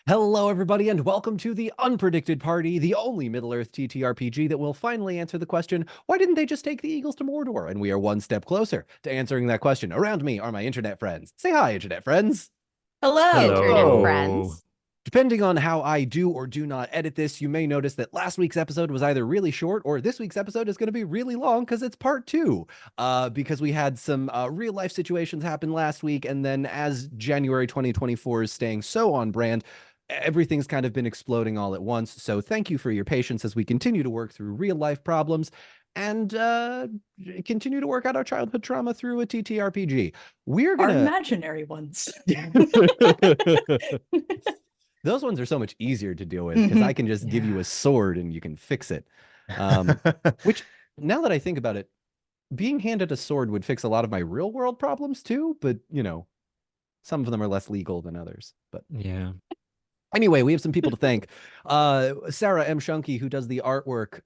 Hello, everybody, and welcome to the Unpredicted Party, the only Middle-earth TTRPG that will finally answer the question, why didn't they just take the Eagles to Mordor? And we are one step closer to answering that question. Around me are my internet friends. Say hi, internet friends. Hello. Internet Hello. friends. Depending on how I do or do not edit this, you may notice that last week's episode was either really short or this week's episode is going to be really long because it's part two. Because we had some real life situations happen last week. And then as January 2024 is staying so on brand, everything's kind of been exploding all at once. So thank you for your patience as we continue to work through real life problems and continue to work out our childhood trauma through a TTRPG. We're Our gonna imaginary ones. Those ones are so much easier to deal with because I can just give you a sword and you can fix it. Which, now that I think about it, being handed a sword would fix a lot of my real world problems too, but you know, some of them are less legal than others. But yeah. Anyway, we have some people to thank. Sarah M. Shunky, who does the artwork.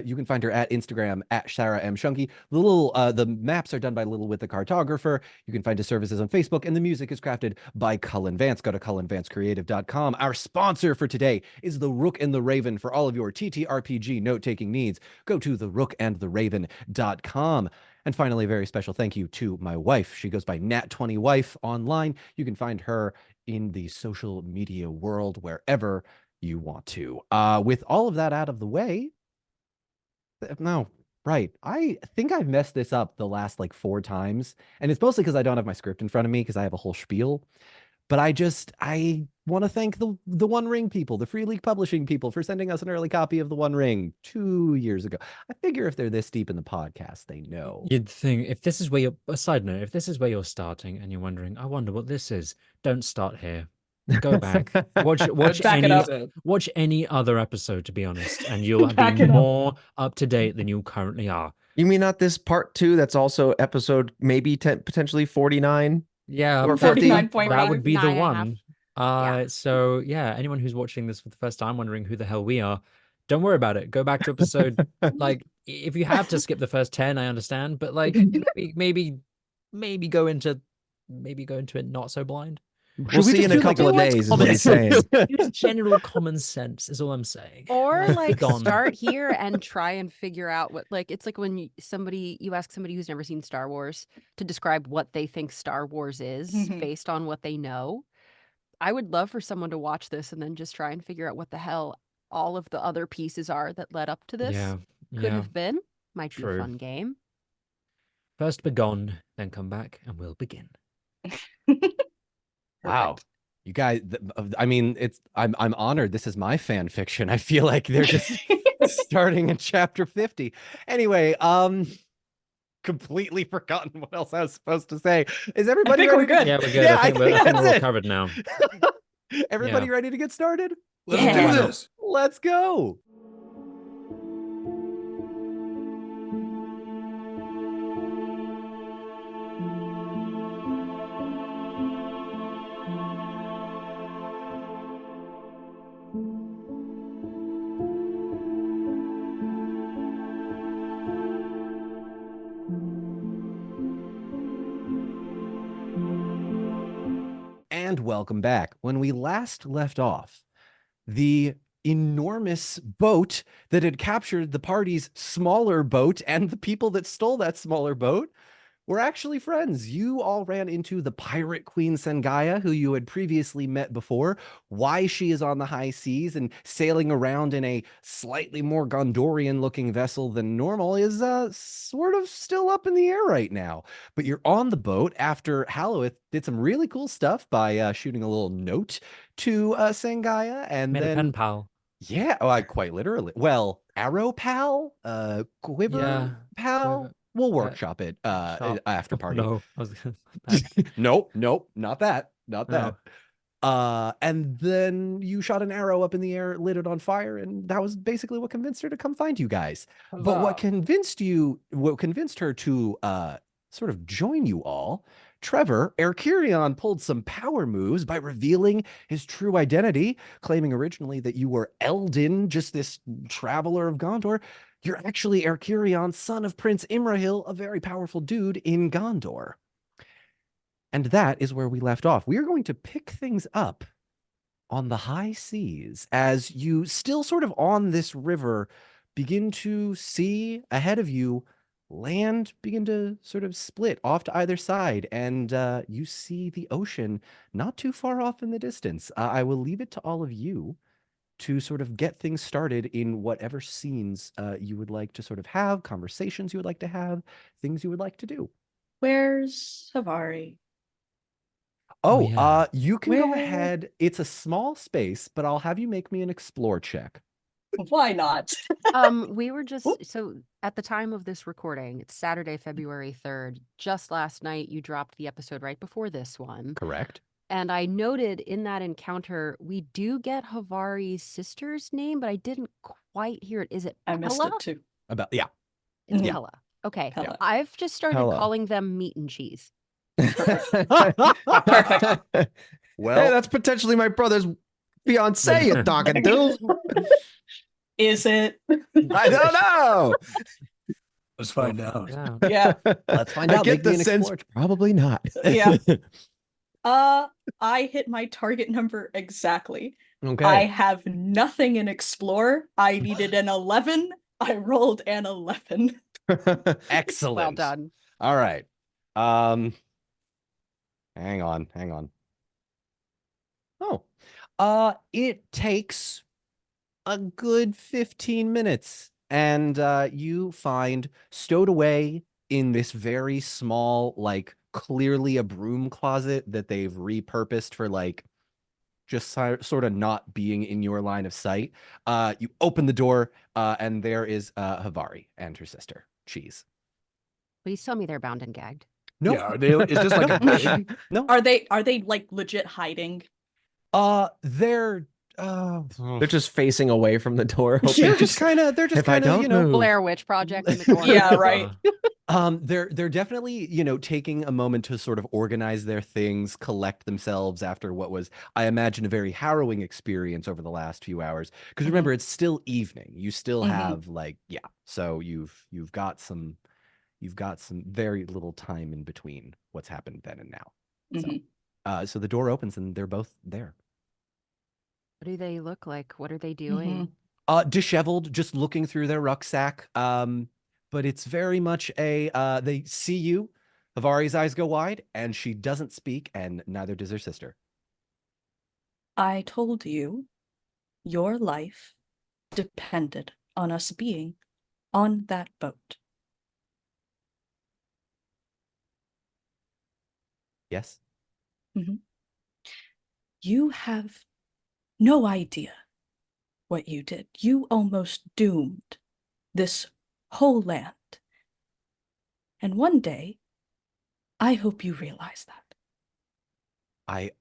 You can find her at Instagram at Sarah M. Shunky. The maps are done by Little With the Cartographer. You can find his services on Facebook, and the music is crafted by Cullen Vance. Go to cullenvancecreative.com. Our sponsor for today is The Rook and the Raven. For all of your TTRPG note-taking needs, go to therookandtheraven.com. And finally, a very special thank you to my wife. She goes by Nat20Wife online. You can find her in the social media world wherever you want to. With all of that out of the way, no, right. I think I've messed this up the last like 4 times, and it's mostly because I don't have my script in front of me because I have a whole spiel. But I want to thank the One Ring people, the Free League Publishing people, for sending us an early copy of the One Ring 2 years ago. I figure if they're this deep in the podcast, they know. You'd think if this is where you're, a side note, if this is where you're starting and you're wondering, I wonder what this is, don't start here. Go back. Watch Back it up. watch any other episode, to be honest, and you'll Back be it up. more up to date than you currently are. You mean not this part 2 that's also episode maybe potentially 49? Yeah, Or that- 49.5. that would be the 9.5. one. So yeah, anyone who's watching this for the first time wondering who the hell we are, don't worry about it. Go back to episode like if you have to skip the first 10, I understand, but like maybe go into it not so blind. We'll see in a couple of days is what he's saying. Use general common sense is all I'm saying. Or like Gone. start here and try and figure out what, like, it's like when you ask somebody who's never seen Star Wars to describe what they think Star Wars is based on what they know. I would love for someone to watch this and then just try and figure out what the hell all of the other pieces are that led up to this. Yeah. Could have been. Might be True. a fun game. First begone, then come back and we'll begin. Wow. You guys, I mean, I'm honored. This is my fan fiction. I feel like they're just starting in chapter 50. Anyway, completely forgotten what else I was supposed to say. Is everybody think we're ready? good. Yeah, we're good. Yeah, I think we're all that's it. covered now. Everybody ready to get started? Let's Yeah. do this. Let's go. And welcome back. When we last left off, the enormous boat that had captured the party's smaller boat and the people that stole that smaller boat were actually friends. You all ran into the pirate queen Sengaya, who you had previously met before. Why she is on the high seas and sailing around in a slightly more Gondorian-looking vessel than normal is sort of still up in the air right now. But you're on the boat after Halloweth did some really cool stuff by shooting a little note to Sengaya, and Made a then pen pal. yeah, quite literally. Well, arrow pal, quiver pal. quiver. We'll workshop it Shop. after party. No, I was Nope, not that. Not No. that. And then you shot an arrow up in the air, lit it on fire, and that was basically what convinced her to come find you guys. But what convinced her to sort of join you all, Trevor, Erkirion pulled some power moves by revealing his true identity, claiming originally that you were Eldin, just this traveler of Gondor. You're actually Erkirion, son of Prince Imrahil, a very powerful dude in Gondor. And that is where we left off. We are going to pick things up on the high seas as you still sort of on this river begin to see ahead of you land begin to sort of split off to either side, and you see the ocean not too far off in the distance. I will leave it to all of you to sort of get things started in whatever scenes you would like to sort of have, conversations you would like to have, things you would like to do. Where's Havari? Oh, Oh, yeah. you can go Where- ahead. It's a small space, but I'll have you make me an explore check. Why not? We were just so at the time of this recording, it's Saturday, February 3rd. Just last night, you dropped the episode right before this one. Correct. And I noted in that encounter, we do get Havari's sister's name, but I didn't quite hear it. Is it I missed Pella? it too. Yeah. It's Mhm. Pella. Okay. Pella. I've just started Pella. calling them meat and cheese. Perfect. Well, Hey, that's potentially my brother's fiance you're talking to. Is it? I don't know. Let's find out. Yeah. Yeah. let's find I out. get Make me the an sense explore. probably not. Yeah. I hit my target number exactly. Okay. I have nothing in explore. I needed an 11. I rolled an 11. Excellent. Well done. All right. Hang on. Oh. It takes a good 15 minutes, and you find stowed away in this very small, like clearly a broom closet that they've repurposed for like just sort of not being in your line of sight. You open the door, and there is Havari and her sister, Cheese. Please tell me they're bound and gagged. No, Yeah, are they, is this like a dig? no. Are they like legit hiding? They're They're just facing away from the door. Yeah. hoping they're just kind of if I don't you know, move. Blair Witch Project in the corner. Yeah, right. they're definitely, you know, taking a moment to sort of organize their things, collect themselves after what was, I imagine, a very harrowing experience over the last few hours. Because remember, it's still evening. You still Mhm. have like, yeah. So you've got some very little time in between what's happened then and now. Mhm. So the door opens and they're both there. What do they look like? What are they Mm-hmm. doing? Disheveled, just looking through their rucksack. But it's very much a they see you. Havari's eyes go wide, and she doesn't speak, and neither does her sister. I told you your life depended on us being on that boat. Yes. You have no idea what you did. You almost doomed this whole land. And one day, I hope you realize that. I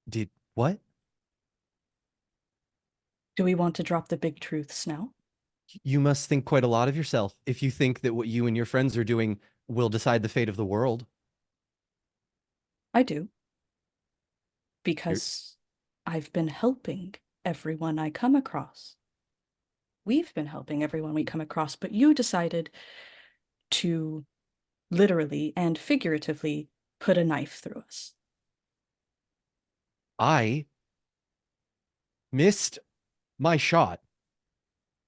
did what? Do we want to drop the big truths now? You must think quite a lot of yourself if you think that what you and your friends are doing will decide the fate of the world. I do. Because I've been helping everyone I come across. We've been helping everyone we come across, but you decided to literally and figuratively put a knife through us. I missed my shot.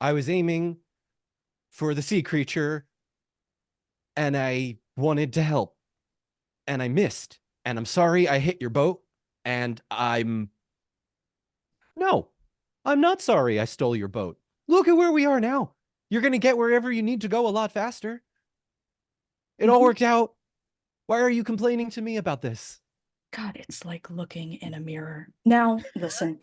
I was aiming for the sea creature, and I wanted to help, and I missed. And I'm sorry I hit your boat, and No, I'm not sorry I stole your boat. Look at where we are now. You're going to get wherever you need to go a lot faster. It all Mhm. worked out. Why are you complaining to me about this? God, it's like looking in a mirror. Now, listen.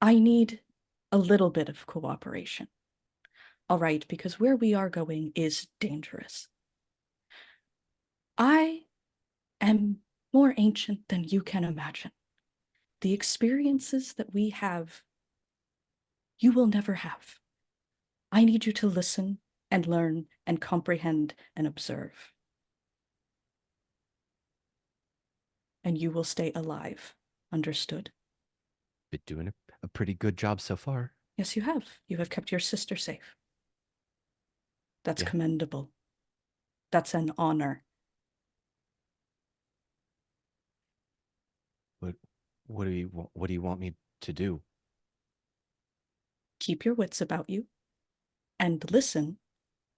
I need a little bit of cooperation. All right, because where we are going is dangerous. I am more ancient than you can imagine. The experiences that we have, you will never have. I need you to listen and learn and comprehend and observe. And you will stay alive. Understood? Been doing a pretty good job so far. Yes, you have. You have kept your sister safe. That's Yeah. commendable. That's an honor. What do you want me to do? Keep your wits about you and listen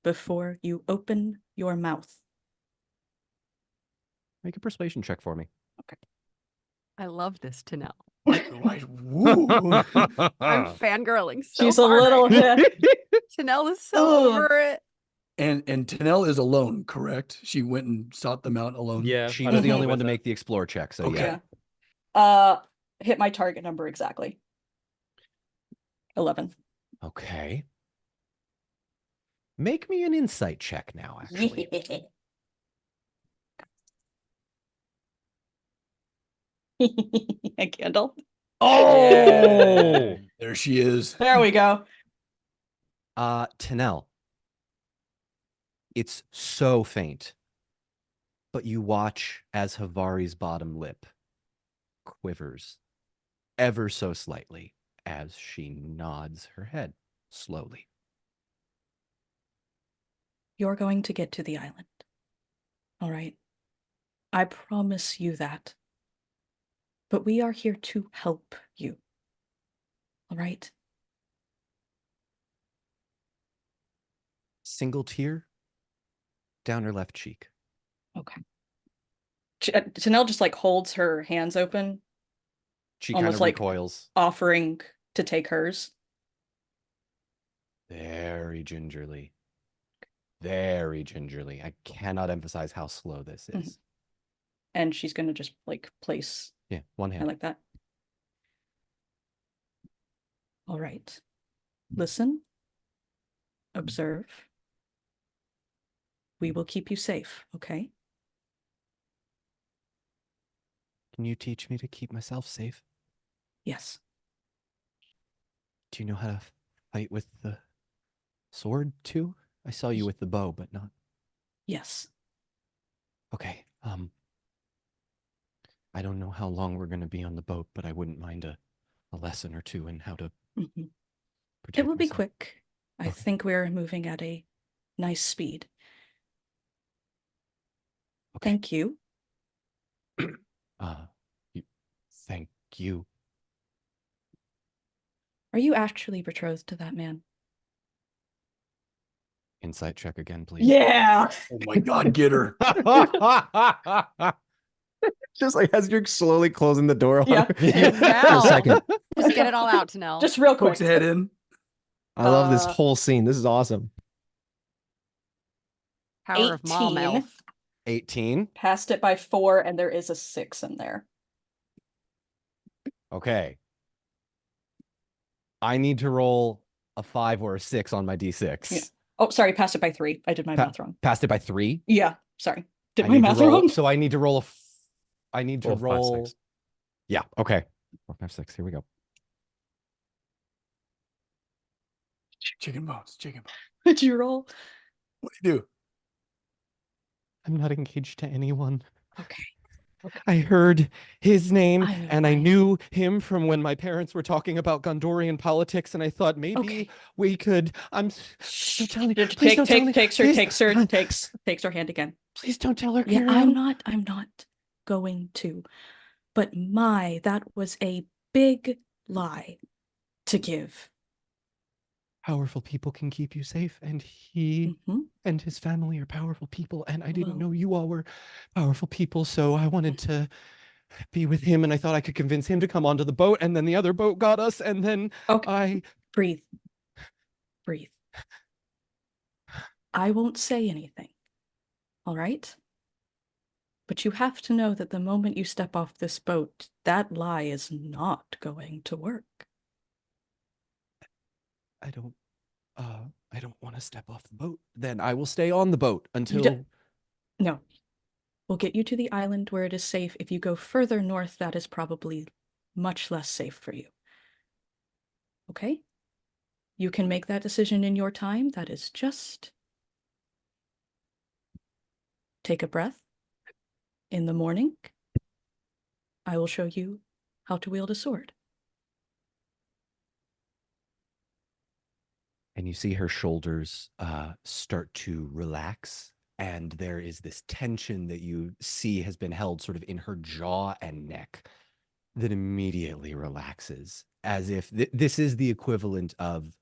before you open your mouth. Make a persuasion check for me. I love this to know. Right. Woo. I'm fangirling so She's a hard little right now. bit. Tanel is so Ugh. over it. And Tanel is alone, correct? She went and sought them out alone. Yeah, She I was don't the know only one with to that. make the explore check, so Okay. yeah. Hit my target number exactly. 11. Okay. Make me an insight check now, actually. A candle. Oh! There she is. There we go. Tanel. It's so faint. But you watch as Havari's bottom lip quivers ever so slightly as she nods her head slowly. You're going to get to the island. All right. I promise you that. But we are here to help you. All right? Single tear down her left cheek. Okay. Chanel just like holds her hands open, She kind Almost of like- recoils offering to take hers. very gingerly. Very gingerly. I cannot emphasize how slow this is. Mhm. And she's going to just like place Yeah, one I hand. like that. All right. Listen. Observe. We will keep you safe, okay? Can you teach me to keep myself safe? Yes. Do you know how to fight with the sword too? I saw you with the bow, but not. Yes. Okay. I don't know how long we're going to be on the boat, but I wouldn't mind a lesson or two in how to Mhm. protect It will be myself. quick. I Okay. think we're moving at a nice speed. Okay. Thank you. Thank you. Are you actually betrothed to that man? Insight check again, please. Yeah. Oh my God, get her. Just like as you're slowly closing the door on Yeah. her. Tanel. A second. Just get it all out, Tanel. Just real quick. Pokes a head in. I love this Uh, whole scene. This is awesome. Power of mom 18. elf. 18. Passed it by 4, and there is a 6 in there. Okay. I need to roll a 5 or a 6 on my d6. Yeah. Oh, sorry, passed it by 3. I did my math wrong. Passed it by 3. Yeah, sorry. Did I my need to math roll, wrong? So I need to roll I need to Or 5, roll. 6. Yeah. Okay. 4, 5, 6. Here we go. Chicken bones. Chicken bones. Did you roll? What do you do? I'm not engaged to anyone. Okay. I heard his name I know, and I I know. knew him from when my parents were talking about Gondorian politics, and I thought maybe Okay. we could. Don't tell me. Takes Please don't tell me. takes her Please. takes her hand again. Please don't tell her. Yeah, Karen. I'm not going to. But that was a big lie to give. Powerful people can keep you safe, and he Mhm. and his family are powerful people, and I didn't Well- know you all were powerful people, so I wanted to be with him, and I thought I could convince him to come onto the boat, and then the other boat got us, and then Okay. Breathe. Breathe. I won't say anything. All right? But you have to know that the moment you step off this boat, that lie is not going to work. I don't want to step off the boat. Then I will stay on the boat until. No. We'll get you to the island where it is safe. If you go further north, that is probably much less safe for you. Okay? You can make that decision in your time. That is just take a breath. In the morning, I will show you how to wield a sword. And you see her shoulders start to relax, and there is this tension that you see has been held sort of in her jaw and neck that immediately relaxes, as if this is the equivalent of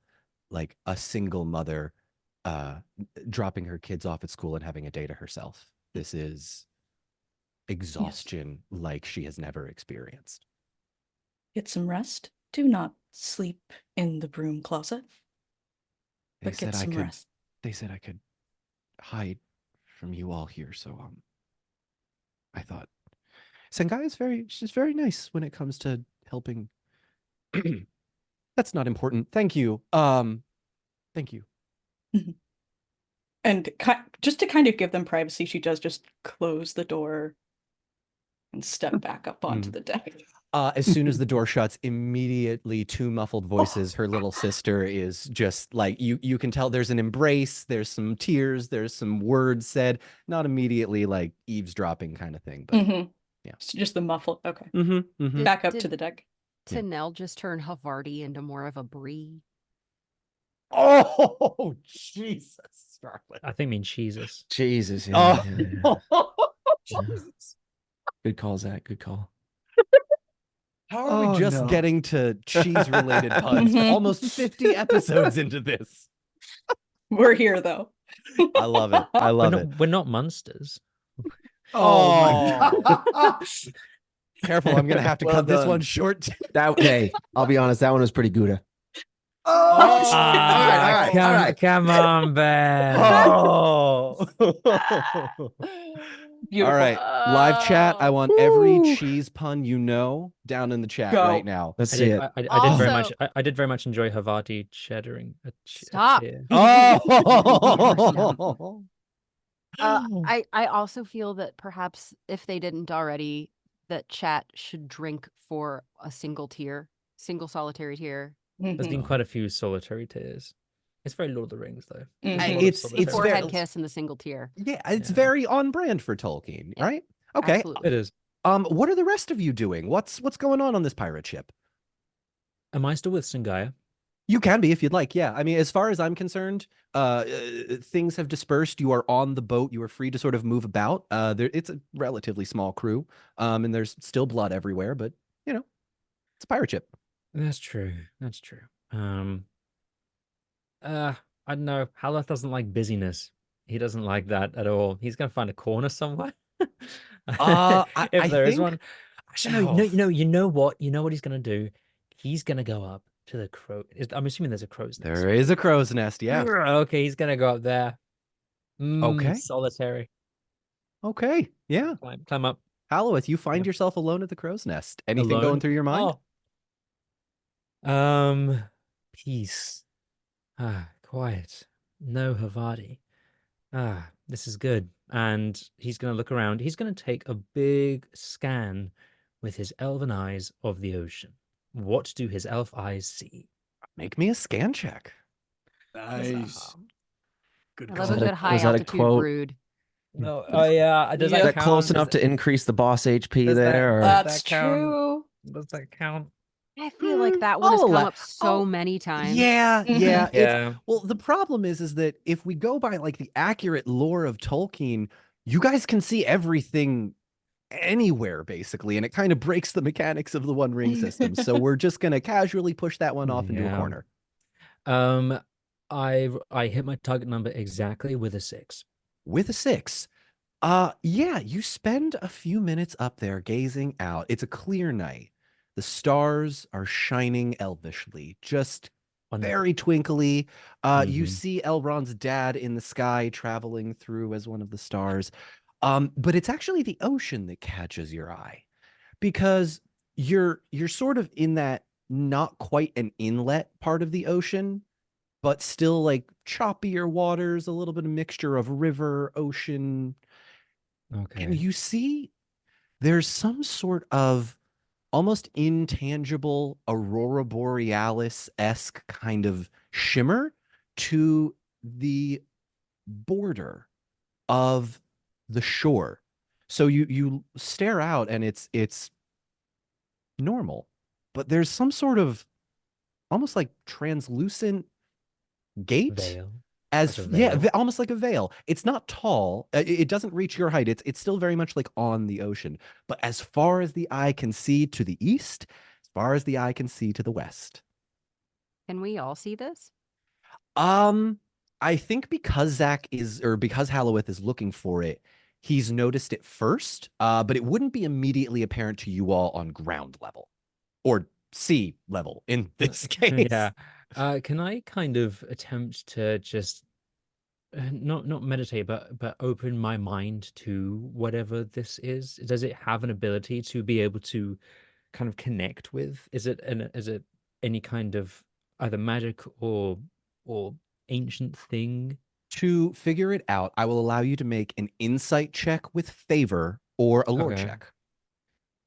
like a single mother dropping her kids off at school and having a day to herself. This is exhaustion like she has never experienced. Get some rest. Do not sleep in the broom closet. They But get said I some could. rest. They said I could hide from you all here, so I thought Sengai is she's very nice when it comes to helping. That's not important. Thank you. Thank you. And just to kind of give them privacy, she does just close the door and step back up onto the deck. As soon as the door shuts, immediately two muffled voices. Her little sister is just like you can tell there's an embrace, there's some tears, there's some words said, not immediately like eavesdropping kind of thing, but yeah. So just the muffled. Okay. Did- Back up did to the deck. Yeah. Tanel just turn Havarti into more of a Bree? Oh, Jesus, Scarlet. I think mean Jesus. Jesus. Yeah, Oh, yeah. Jesus. Good call, Zach. Good call. How are we just no. getting to cheese-related puns almost 50 episodes into this? We're here though. I love it. I love it. We're not monsters. Oh my God. Careful, I'm gonna have to Well cut this done. one short. Hey, I'll be honest. That one was pretty Gouda. Oh, right, come, all right. come on, Ben. Oh. All right, live chat. I want every Woo. cheese pun you know down in the chat Go. right now. Let's I see did, it. I did Also- very much. I did very much enjoy Havarti cheddaring a Stop. cheer. Oh. I also feel that perhaps if they didn't already, that chat should drink for a single solitary tear. There's been Mhm. quite a few solitary tears. It's very Lord of the Rings, though. Mhm. There's a lot of It's The solitary very- forehead tears. kiss and the single tear. Yeah, it's Yeah. very on brand for Tolkien, Yeah, right? Okay. Absolutely. It is. What are the rest of you doing? What's going on this pirate ship? Am I still with Sangaya? You can be if you'd like. Yeah. I mean, as far as I'm concerned, things have dispersed. You are on the boat. You are free to sort of move about. It's a relatively small crew, and there's still blood everywhere, but you know, it's a pirate ship. That's true. That's true. I don't know. Haleth doesn't like busyness. He doesn't like that at all. He's gonna find a corner somewhere. If there is think- one. Actually, no. You know what? You know what he's gonna do? He's gonna go up to the crow. I'm assuming there's a crow's nest. There is a crow's nest. Yeah. Okay, he's gonna go up there. Okay. Solitary. Okay. Yeah. Climb up. Halloweth, you find Yeah. yourself alone at the crow's nest. Anything going Alone? through your mind? Peace. Quiet. No Havarti. This is good. And he's going to look around. He's going to take a big scan with his elven eyes of the ocean. What do his elf eyes see? Make me a scan check. Nice. Good I call. love a that a- good high was that a altitude quote? brood. No. Oh, yeah. Does Yeah. Is that that close count? enough to increase the boss HP does that- there? Or? That's that count? true. Does that count? I feel like that one has I'll come allow- up so I'll- many times. Yeah, Mhm. yeah. It's, Yeah. well, the problem is that if we go by like the accurate lore of Tolkien, you guys can see everything anywhere basically, and it kind of breaks the mechanics of the One Ring system. So we're just gonna casually push that one off into a Yeah. corner. I hit my target number exactly with a 6. With a 6. Yeah, you spend a few minutes up there gazing out. It's a clear night. The stars are shining elvishly, just Wonderful. very twinkly. You Mhm. see Elrond's dad in the sky traveling through as one of the stars. But it's actually the ocean that catches your eye, because you're sort of in that not quite an inlet part of the ocean, but still like choppier waters, a little bit of mixture of river, ocean. And Okay. you see there's some sort of almost intangible aurora borealis-esque kind of shimmer to the border of the shore. So you stare out and it's normal, but there's some sort of almost like translucent gate Veil. As Like a yeah, veil? almost like a veil. It's not tall. It doesn't reach your height. It's still very much like on the ocean. But as far as the eye can see to the east, as far as the eye can see to the west. Can we all see this? Um, I think because because Halloweth is looking for it, he's noticed it first. But it wouldn't be immediately apparent to you all on ground level or sea level in this case. Yeah. Can I kind of attempt to just not meditate, but open my mind to whatever this is? Does it have an ability to be able to kind of connect with? Is it any kind of either magic or ancient thing? To figure it out, I will allow you to make an insight check with favor or a lore Okay. check.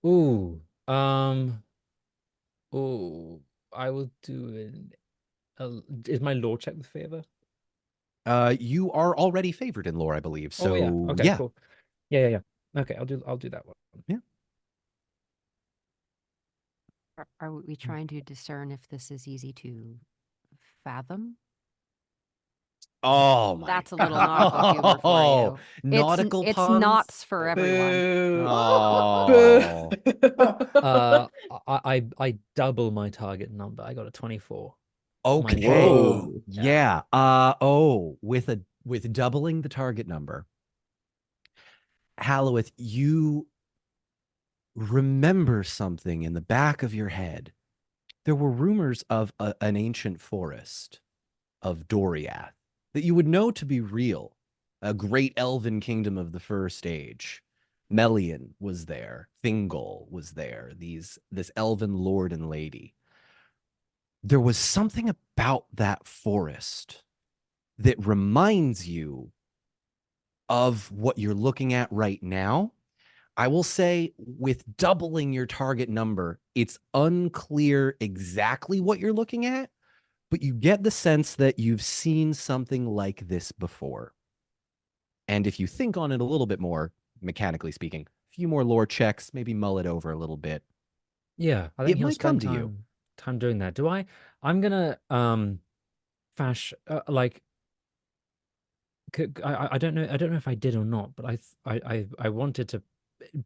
Ooh. Oh, I will do an. Is my lore check with favor? You are already favored in lore, I believe. Oh yeah. So Okay. yeah, Cool. Yeah. Okay. I'll do that one. yeah. Are we trying to discern if this is easy to fathom? Oh my That's a little nautical humor for Oh, you. nautical It's puns. knots for everyone. Boo. Oh. I double my target number. I got a 24. Okay. Whoa. Yeah. With doubling the target number, Halloweth, you remember something in the back of your head. There were rumors of an ancient forest of Doriath that you would know to be real, a great elven kingdom of the first age. Melian was there, Thingol was there, this elven lord and lady. There was something about that forest that reminds you of what you're looking at right now. I will say, with doubling your target number, it's unclear exactly what you're looking at, but you get the sense that you've seen something like this before. And if you think on it a little bit more, mechanically speaking, a few more lore checks, maybe mull it over a little bit, Yeah, I think it he'll might come spend to you. time doing that. I'm gonna fash like I don't know if I did or not, but I wanted to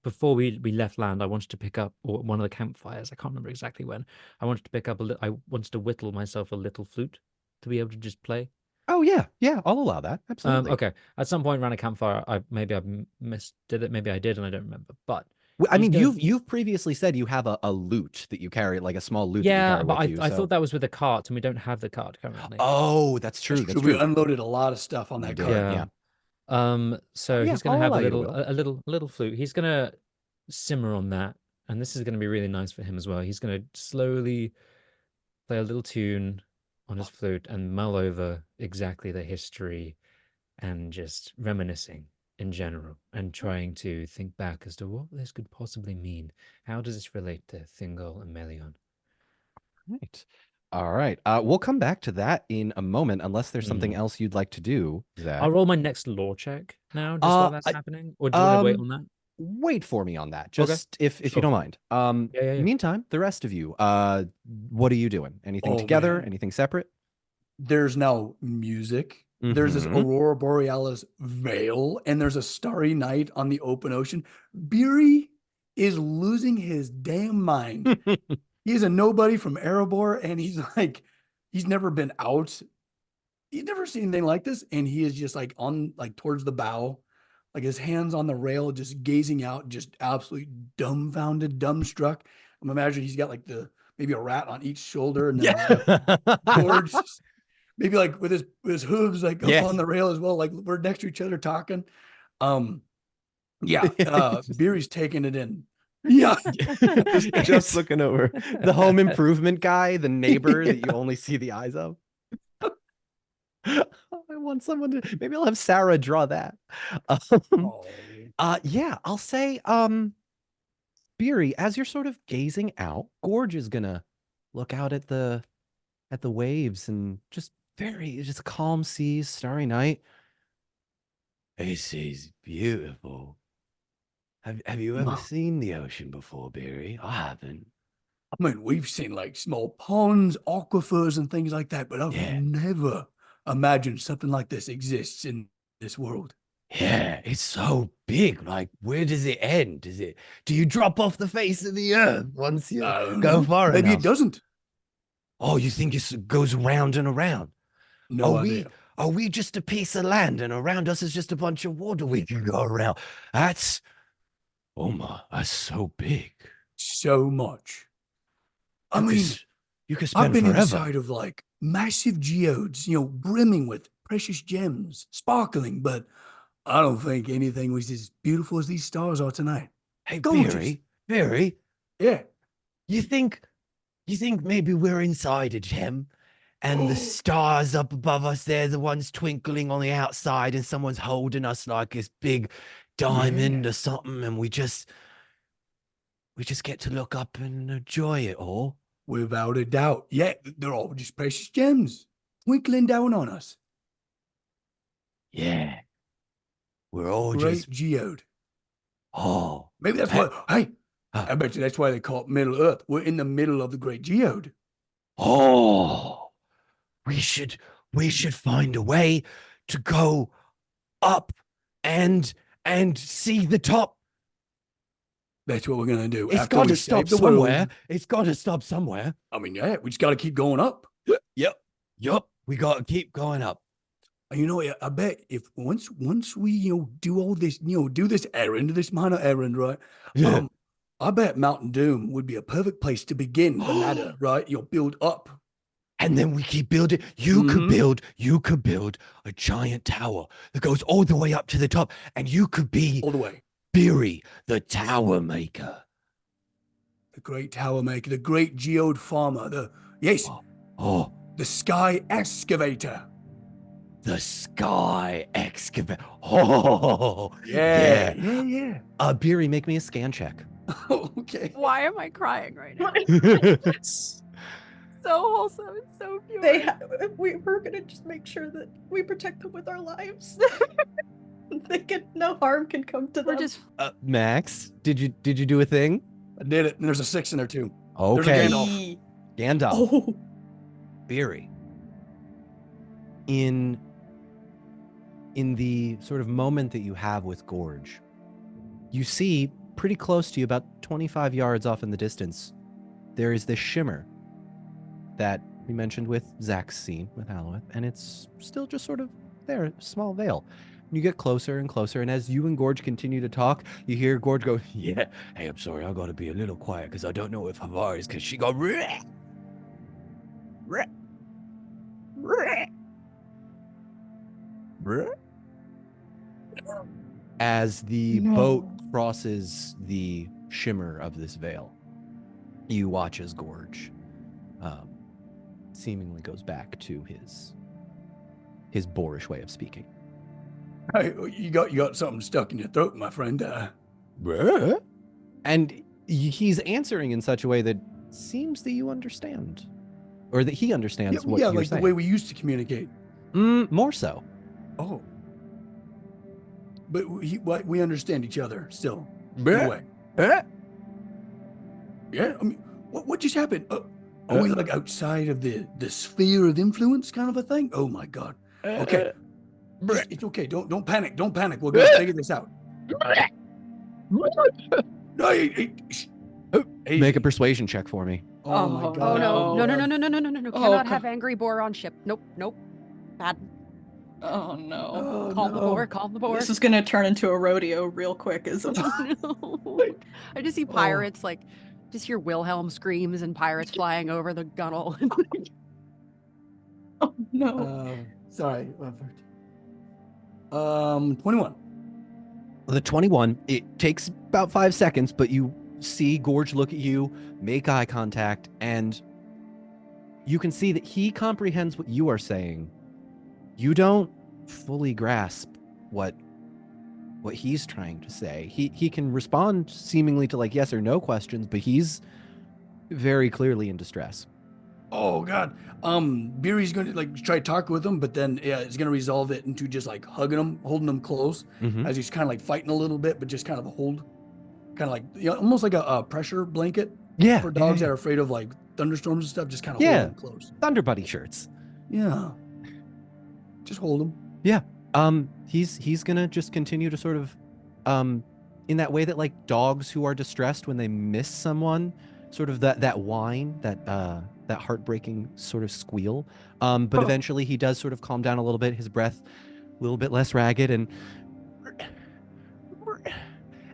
before we left land, I wanted to pick up one of the campfires. I can't remember exactly when. I wanted to pick up I wanted to whittle myself a little flute to be able to just play. Oh yeah, yeah, I'll allow that. Absolutely. Okay. At some point around a campfire, maybe I missed did it, maybe I did, and I don't remember. But I he's mean, gonna you've previously said you have a lute that you carry, like a small lute that you yeah, carry but with you. I So, thought that was with a cart, and we don't have the cart currently. oh, that's true. That's That's true. We true. unloaded a lot of stuff on You that did, cart. Yeah. yeah. Oh So yeah, he's gonna I'll have allow a you to little will. a little flute. He's gonna simmer on that, and this is gonna be really nice for him as well. He's gonna slowly play a little tune on his flute and mull over exactly the history and just reminiscing in general and trying to think back as to what this could possibly mean. How does this relate to Thingol and Melion? Right. All right. We'll come back to that in a moment, unless there's something Mm. else you'd like to do, I'll Zach. roll my next lore check now, just while that's I, happening, or do you want to wait on that? wait for me on that, Okay, just if you Sure. don't mind. yeah. Meantime, the rest of you, what are you doing? Anything Oh, together? man. Anything separate? There's now music. There's this Mhm. Aurora Borealis veil, and there's a starry night on the open ocean. Beery is losing his damn mind. He is a nobody from Erebor, and he's like, he's never been out. He's never seen anything like this, and he is just like on like towards the bow, like his hands on the rail, just gazing out, just absolutely dumbfounded, dumbstruck. I'm imagining he's got like maybe a rat on each shoulder, and then like George, maybe like with his hooves like up Yeah. on the rail as well, like we're next to each other talking. Yeah, Just- Beery's taking it in. Yeah, Just looking over. the home improvement guy, the neighbor that you only see the eyes of. I want someone to maybe I'll have Sarah draw that. Um, oh, yeah, I'll say, Beery, as you're sort of gazing out, Gorge is gonna look out at the waves and just calm seas, starry night. This is beautiful. Have you ever Wow. seen the ocean before, Beery? I haven't. I mean, we've seen like small ponds, aquifers, and things like that, but I've Yeah. never imagine something like this exists in this world. Yeah, it's so big. Like, where does it end? Do you drop off the face of the earth once you I don't go know. far Maybe enough? it doesn't. Oh, you think it goes round and around? No are idea. are we just a piece of land and around us is just a bunch of water we can go around? Oh my, that's so big. So much. I You could mean, s- you could I've spend been forever. inside of like massive geodes, brimming with precious gems, sparkling, but I don't think anything was as beautiful as these stars are tonight. Hey, Gorgeous. Barry, Yeah. you think maybe we're inside a gem and the stars up above us, they're the ones twinkling on the outside and someone's holding us like this big diamond or something and we just get to look up and enjoy it all? Without a doubt. Yeah, they're all just precious gems twinkling down on us. Yeah. We're all Great just geode. oh. Maybe that's Hey, why, hey, Huh. I bet you that's why they call it Middle Earth. We're in the middle of the Great Geode. Oh. We should find a way to go up and see the top. That's what we're going to do. It's After got we to stop save the somewhere. world. It's got to stop somewhere. I mean, yeah, we just got to keep going up. Yup. We got to keep going up. I bet if once we do all this, do this errand, this minor errand, right? Yeah. I bet Mountain Doom would be a perfect place to begin the ladder, right? Build up. And then we keep building. You could build a giant tower that goes all the way up to the top, and you could be All the way. Beery, the tower maker. The great tower maker, the great geode farmer, the sky excavator. The sky excavate. Oh, Yeah. Beery, make me a scan check. Okay. Why am I crying right now? So wholesome and so pure. We're gonna just make sure that we protect them with our lives. No harm can come to them. We're just Max, did you do a thing? I did it. And there's a 6 in there too. Okay. There's a Gandalf. Oh, Beery. In the sort of moment that you have with Gorge, you see pretty close to you, about 25 yards off in the distance, there is this shimmer that we mentioned with Zach's scene with Alueth, and it's still just sort of there, a small veil. You get closer and closer, and as you and Gorge continue to talk, you hear Gorge go, "Yeah, hey, I'm sorry, I gotta be a little quiet because I don't know if Havar is, because she go, "Reh, reh, reh, reh." As the boat crosses the shimmer of this veil, you watch as Gorge seemingly goes back to his boorish way of speaking. Hey, you got something stuck in your throat, my friend. And he's answering in such a way that seems that you understand, or that he understands what you're like saying. the way we used to communicate. More so. Oh. But we understand each other still. In a way. Yeah. I mean, what just happened? Are we like outside of the sphere of influence kind of a thing? Oh my God. Okay. It's okay. Don't panic. Don't panic. We're gonna figure this out. Make a persuasion check for me. Oh my God. Oh no. Oh, Cannot God. have angry boar on ship. Nope. Bad. Oh no. Oh, Calm the no. boar, calm the boar. This is gonna turn into a rodeo real quick, isn't it? No. I just see pirates just hear Wilhelm screams and pirates flying over the gunnel. Oh no. Sorry. 21. The 21, it takes about 5 seconds, but you see Gorge look at you, make eye contact, and you can see that he comprehends what you are saying. You don't fully grasp what he's trying to say. He can respond seemingly to like yes or no questions, but he's very clearly in distress. Oh God. Beery's gonna like try to talk with him, but then it's gonna resolve it into just like hugging him, holding him close as he's kind of like fighting a little bit, but just kind of hold, kind of like almost like a pressure blanket. Yeah. For dogs that are afraid of like thunderstorms and stuff, just kind of Yeah. hold them close. Thunder Buddy shirts. Yeah. Just hold him. Yeah. He's gonna just continue to sort of, in that way that like dogs who are distressed when they miss someone, sort of that whine, that heartbreaking sort of squeal. But eventually he does sort of calm down a little bit. His breath a little bit less ragged, and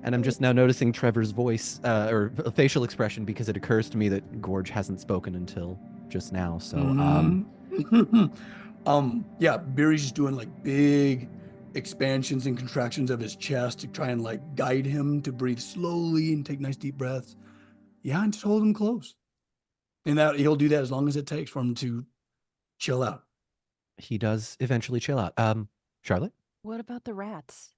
I'm just now noticing Trevor's voice or facial expression because it occurs to me that Gorge hasn't spoken until just now. So yeah, Beery's just doing like big expansions and contractions of his chest to try and like guide him to breathe slowly and take nice deep breaths. Yeah, and just hold him close. And that he'll do that as long as it takes for him to chill out. he does eventually chill out. Charlotte? What about the rats?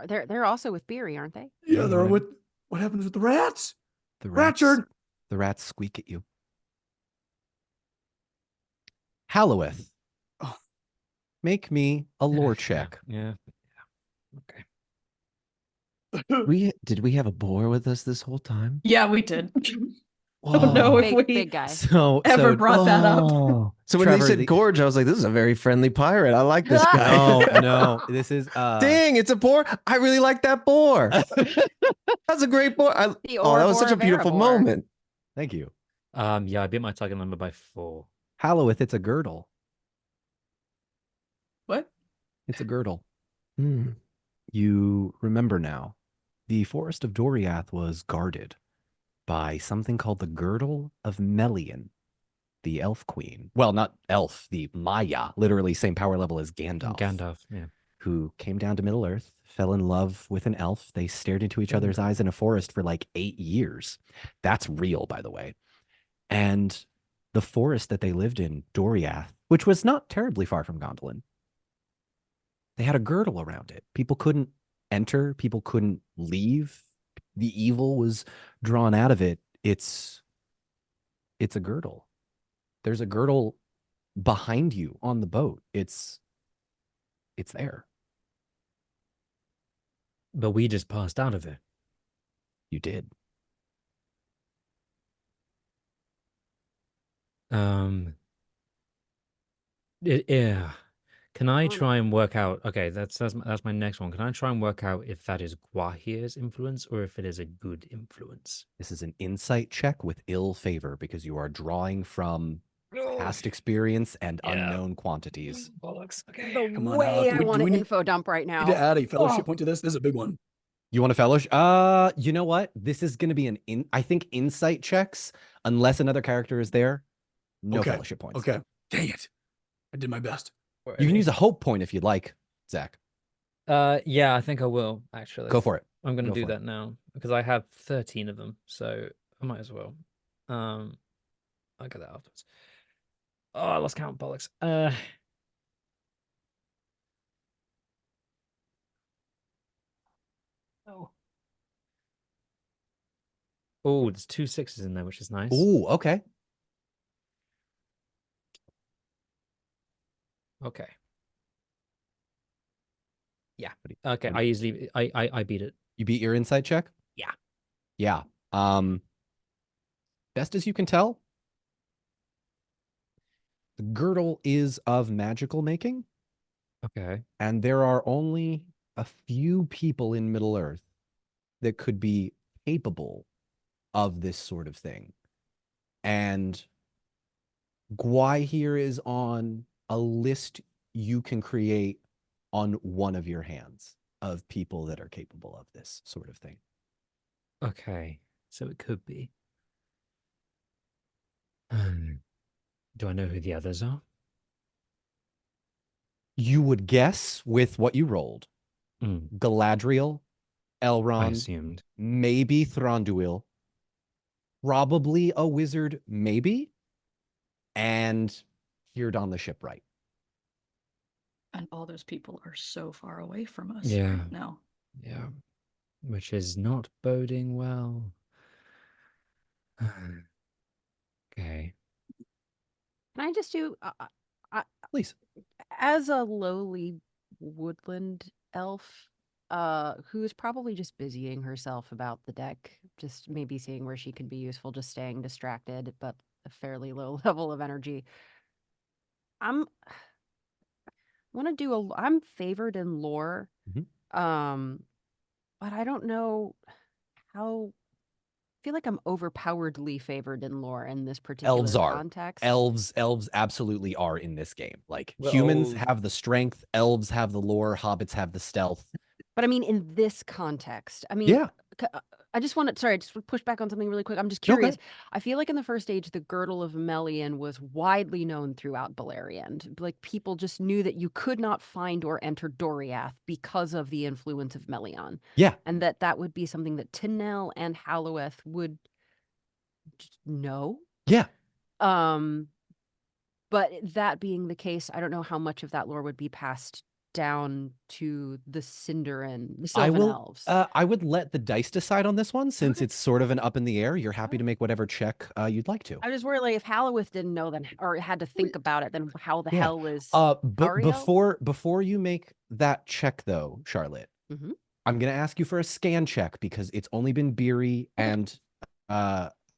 They're also with Beery, aren't they? Yeah, you they're wanna- with what happens with the rats? The rats, Ratchard! the rats squeak at you. Halloweth, Oh. make me a lore check. Yeah. Okay. Did we have a boar with us this whole time? Yeah, we did. I Whoa. don't know if Big, we big guy. So ever brought that up. Oh. So when Trevor, they said the- Gorge, I was like, this is a very friendly pirate. I like this guy. No, this is Dang, it's a boar. I really like that boar. That's a great boar. The Oh, that was such Ouroboros a beautiful Erebor. moment. Thank you. Yeah, I beat my target number by 4. Halloweth, it's a girdle. What? It's a girdle. Hmm. You remember now, the forest of Doriath was guarded by something called the Girdle of Melian, the elf queen. Well, not elf, the Maya, literally same power level as Gandalf. Yeah. Who came down to Middle Earth, fell in love with an elf. They stared into each other's eyes in a forest for like 8 years. That's real, by the way. And the forest that they lived in, Doriath, which was not terribly far from Gondolin, they had a girdle around it. People couldn't enter, people couldn't leave. The evil was drawn out of it. It's a girdle. There's a girdle behind you on the boat. It's there. But we just passed out of it. You did. Yeah. Can I Oh, no. try and work out? Okay, that's my next one. Can I try and work out if that is Guahir's influence or if it is a good influence? This is an insight check with ill favor because you are drawing from past experience and Yeah. unknown quantities. Bollocks. Okay. The Come on, way Hal. I want do we to need info dump right now. to add a fellowship point to this? This is a big one. You want a fellowship? You know what? This is going to be I think insight checks, unless another character is there, no Okay. fellowship points. Okay. Dang it. I did my best. You can use a hope point if you'd like, Zach. Yeah, I think I will actually. Go for it. I'm gonna Go do for it. that now because I have 13 of them, so I might as well. I'll get that afterwards. Oh, I lost count, bollocks. Oh, there's 2 6s in there, which is nice. Ooh, okay. Okay. Yeah. What do Okay. what I usually I beat it. You beat your insight check? Yeah. Yeah. Best as you can tell, the girdle is of magical making, Okay. and there are only a few people in Middle Earth that could be capable of this sort of thing. And Gwai here is on a list you can create on one of your hands of people that are capable of this sort of thing. Okay. So it could be. Do I know who the others are? You would guess with what you rolled. Mm, Galadriel, I Elrond, assumed. maybe Thranduil, probably a wizard, maybe, and Heard the shipwright. And all those people are so far away from us Yeah. right now. Yeah. Which is not boding well. Okay. Can I just do Please. as a lowly woodland elf, who's probably just busying herself about the deck, just maybe seeing where she can be useful, just staying distracted, but a fairly low level of energy. want to do I'm favored in lore. Mhm. But I don't know how. I feel like I'm overpoweredly favored in lore in this particular Elves are. context. Elves absolutely are in this game. Like humans have the strength, elves have the lore, hobbits have the stealth. But I mean, in this context, I mean, Yeah. I just want to, sorry, just push back on something really quick. I'm just Okay. curious. I feel like in the first age, the girdle of Melian was widely known throughout Beleriand. Like people just knew that you could not find or enter Doriath because of the influence of Melian. Yeah. And that would be something that Tinel and Halloweth would know. Yeah. But that being the case, I don't know how much of that lore would be passed down to the Sindarin, the Sylvan elves. I would let the dice decide on this one since Okay. it's sort of an up in the air. You're happy to make whatever check you'd like to. I just worry, like, if Halloweth didn't know, then or had to think about it, then how the Yeah. hell is But Ariel? before you make that check though, Charlotte, Mhm. I'm gonna ask you for a scan check because it's only been Beery and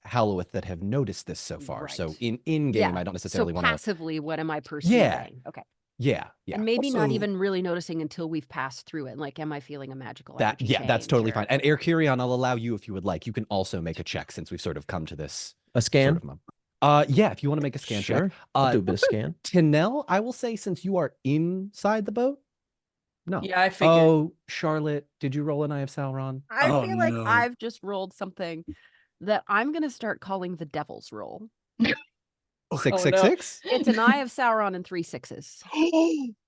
Halloweth that have noticed this so far. So Right. in game, I don't necessarily So want to. passively, what am I perceiving? Okay. Yeah. And maybe not Also- even really noticing until we've passed through it. Like, am I feeling a magical energy That's change totally or- fine. And Erkirion, I'll allow you if you would like. You can also make a check since we've sort of come to this A scan? sort of yeah, if you want to make a scan Sure. check. I'll do a bit of scan. Tinel, I will say since you are inside the boat. No. Yeah, I figured. Oh, Charlotte, did you roll an Eye of Sauron? I Oh, feel like no. I've just rolled something that I'm going to start calling the devil's roll. 666? It's an Eye of Sauron and 3 6s.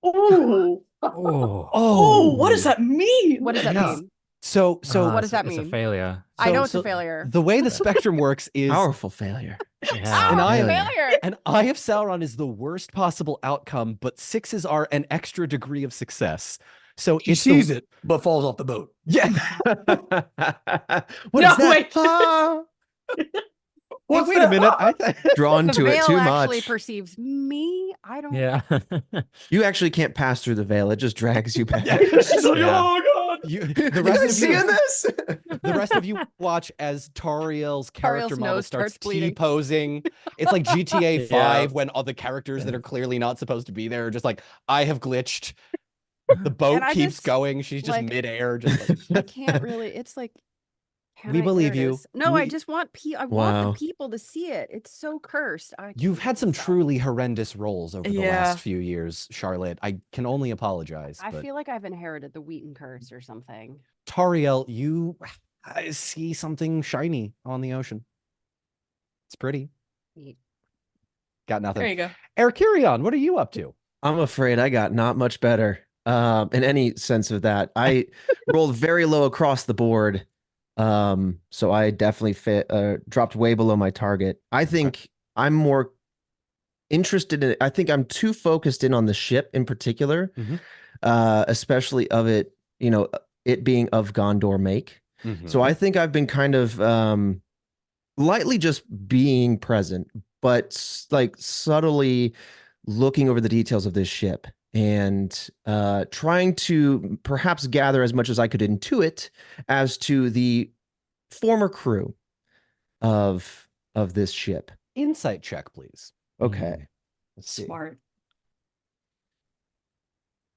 Oh, Oh, what does that mean? What does that Yeah. mean? So what does that It's a mean? failure. I know it's so a failure. the way the spectrum works is Powerful failure. Yeah. an eye of failure. An Eye of Sauron is the worst possible outcome, but 6s are an extra degree of success. So He it's sees it, but falls off the boat. Yeah. What No, is that? wait. Ah. Hey, What's wait a that? minute. Drawn The to it veil too actually much. perceives me. I don't. Yeah. You actually can't pass through the veil. It just drags you back. She's like, Yeah. oh god. The You rest guys of seeing you, this? the rest of you watch as Tariel's character Tariel's model nose starts starts bleeding. T-posing. It's like GTA Yeah. 5 when all the characters that are clearly not supposed to be there are just like, I have glitched. The boat I keeps just, going. She's just like, midair. Just I like, can't really. It's like. We believe there it you. is. No, I We- just want I want Wow. the people to see it. It's so cursed. You've can't had some stop. truly horrendous roles over the Yeah. last few years, Charlotte. I can only apologize. I but feel like I've inherited the Wheaton curse or something. Tariel, you see something shiny on the ocean. It's pretty. Neat. Got nothing. There you go. Erkirion, what are you up to? I'm afraid I got not much better in any sense of that. I rolled very low across the board. So I definitely dropped way below my target. I think I'm more interested in it. I think I'm too focused in on the ship in particular, especially of it, it being of Gondor make. So I think I've been kind of lightly just being present, but like subtly looking over the details of this ship and trying to perhaps gather as much as I could intuit as to the former crew of this ship. Insight check, please. Okay. Let's see. Smart.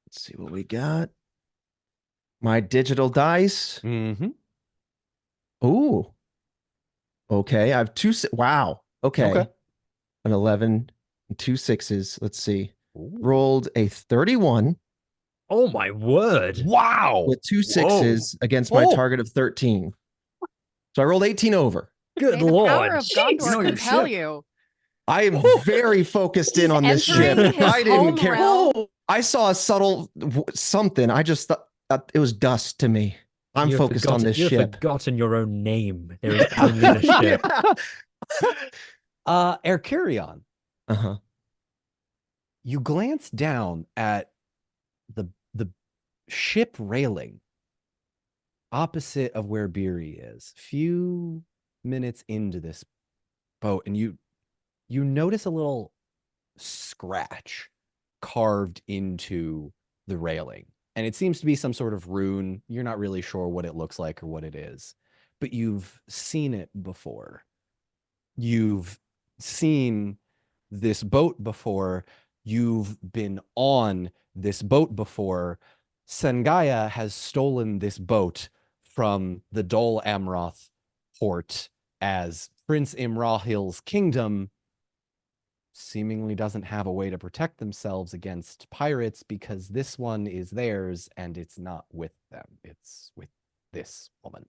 Let's see what we got. My digital dice. Mm-hmm. Ooh. Okay. I have two. Wow. Okay. Okay. An 11 and 2 6s. Let's see. Ooh. Rolled a 31 Oh my word. Wow. with 2 6s against my Oh. target of 13. So I rolled 18 over. Good May the power lord. of Gondor You know your compel ship. you. I am very focused in He's on this ship. entering his I didn't home care. realm. I saw a subtle something. I just thought it was dust to me. I'm You've focused on forgotten- this you've ship. forgotten your own name. There is only the ship. Erkirion, Uh-huh. you glance down at the ship railing opposite of where Beery is. Few minutes into this boat, and you notice a little scratch carved into the railing. And it seems to be some sort of rune. You're not really sure what it looks like or what it is, but you've seen it before. You've seen this boat before, You've been on this boat before. Sengaya has stolen this boat from the Dol Amroth port as Prince Imrahil's kingdom seemingly doesn't have a way to protect themselves against pirates because this one is theirs and it's not with them. It's with this woman.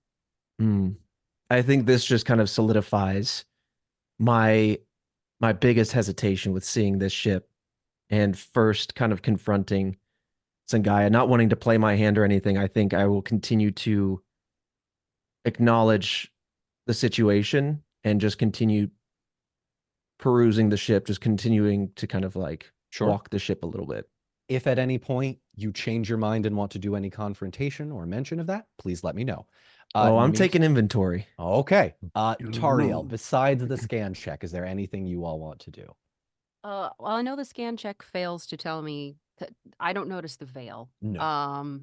I think this just kind of solidifies my biggest hesitation with seeing this ship and first kind of confronting Sangaya, not wanting to play my hand or anything. I think I will continue to acknowledge the situation and just continue perusing the ship, just continuing to kind of like walk the ship a little bit. If at any point you change your mind and want to do any confrontation or mention of that, please let me know. I'm taking inventory. Okay. Tariel, besides the scan check, is there anything you all want to do? Well, I know the scan check fails to tell me that I don't notice the veil. No.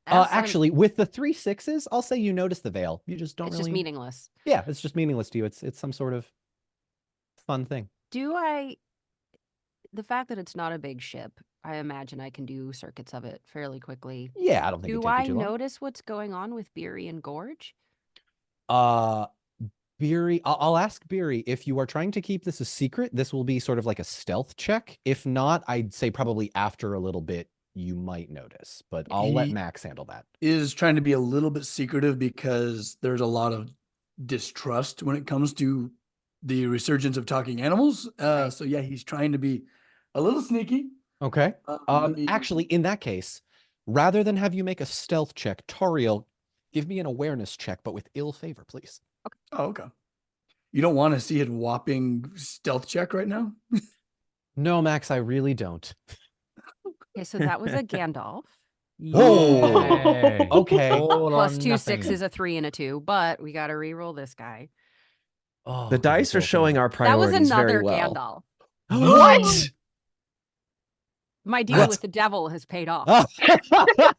As Actually, with the 3 6s, I'll say you notice the veil. You just don't it's really. just meaningless. Yeah, it's just meaningless to you. It's some sort of fun thing. The fact that it's not a big ship, I imagine I can do circuits of it fairly quickly. Yeah, I don't think it'd Do take you I too long. notice what's going on with Beery and Gorge? Beery, I'll ask Beery if you are trying to keep this a secret. This will be sort of like a stealth check. If not, I'd say probably after a little bit you might notice, but I'll let Max handle that. Is trying to be a little bit secretive because there's a lot of distrust when it comes to the resurgence of talking animals. So yeah, he's trying to be a little sneaky. Okay. Actually, in that case, rather than have you make a stealth check, Tariel, give me an awareness check, but with ill favor, please. Okay. Oh, okay. You don't want to see a whopping stealth check right now? No, Max, I really don't. Okay, so that was a Gandalf. Oh, okay. Plus 2 6s, a 3 and a 2, but we got to re-roll this guy. Oh, The dice are showing our That priorities was another very well. Gandalf. What? My deal with the devil has paid off.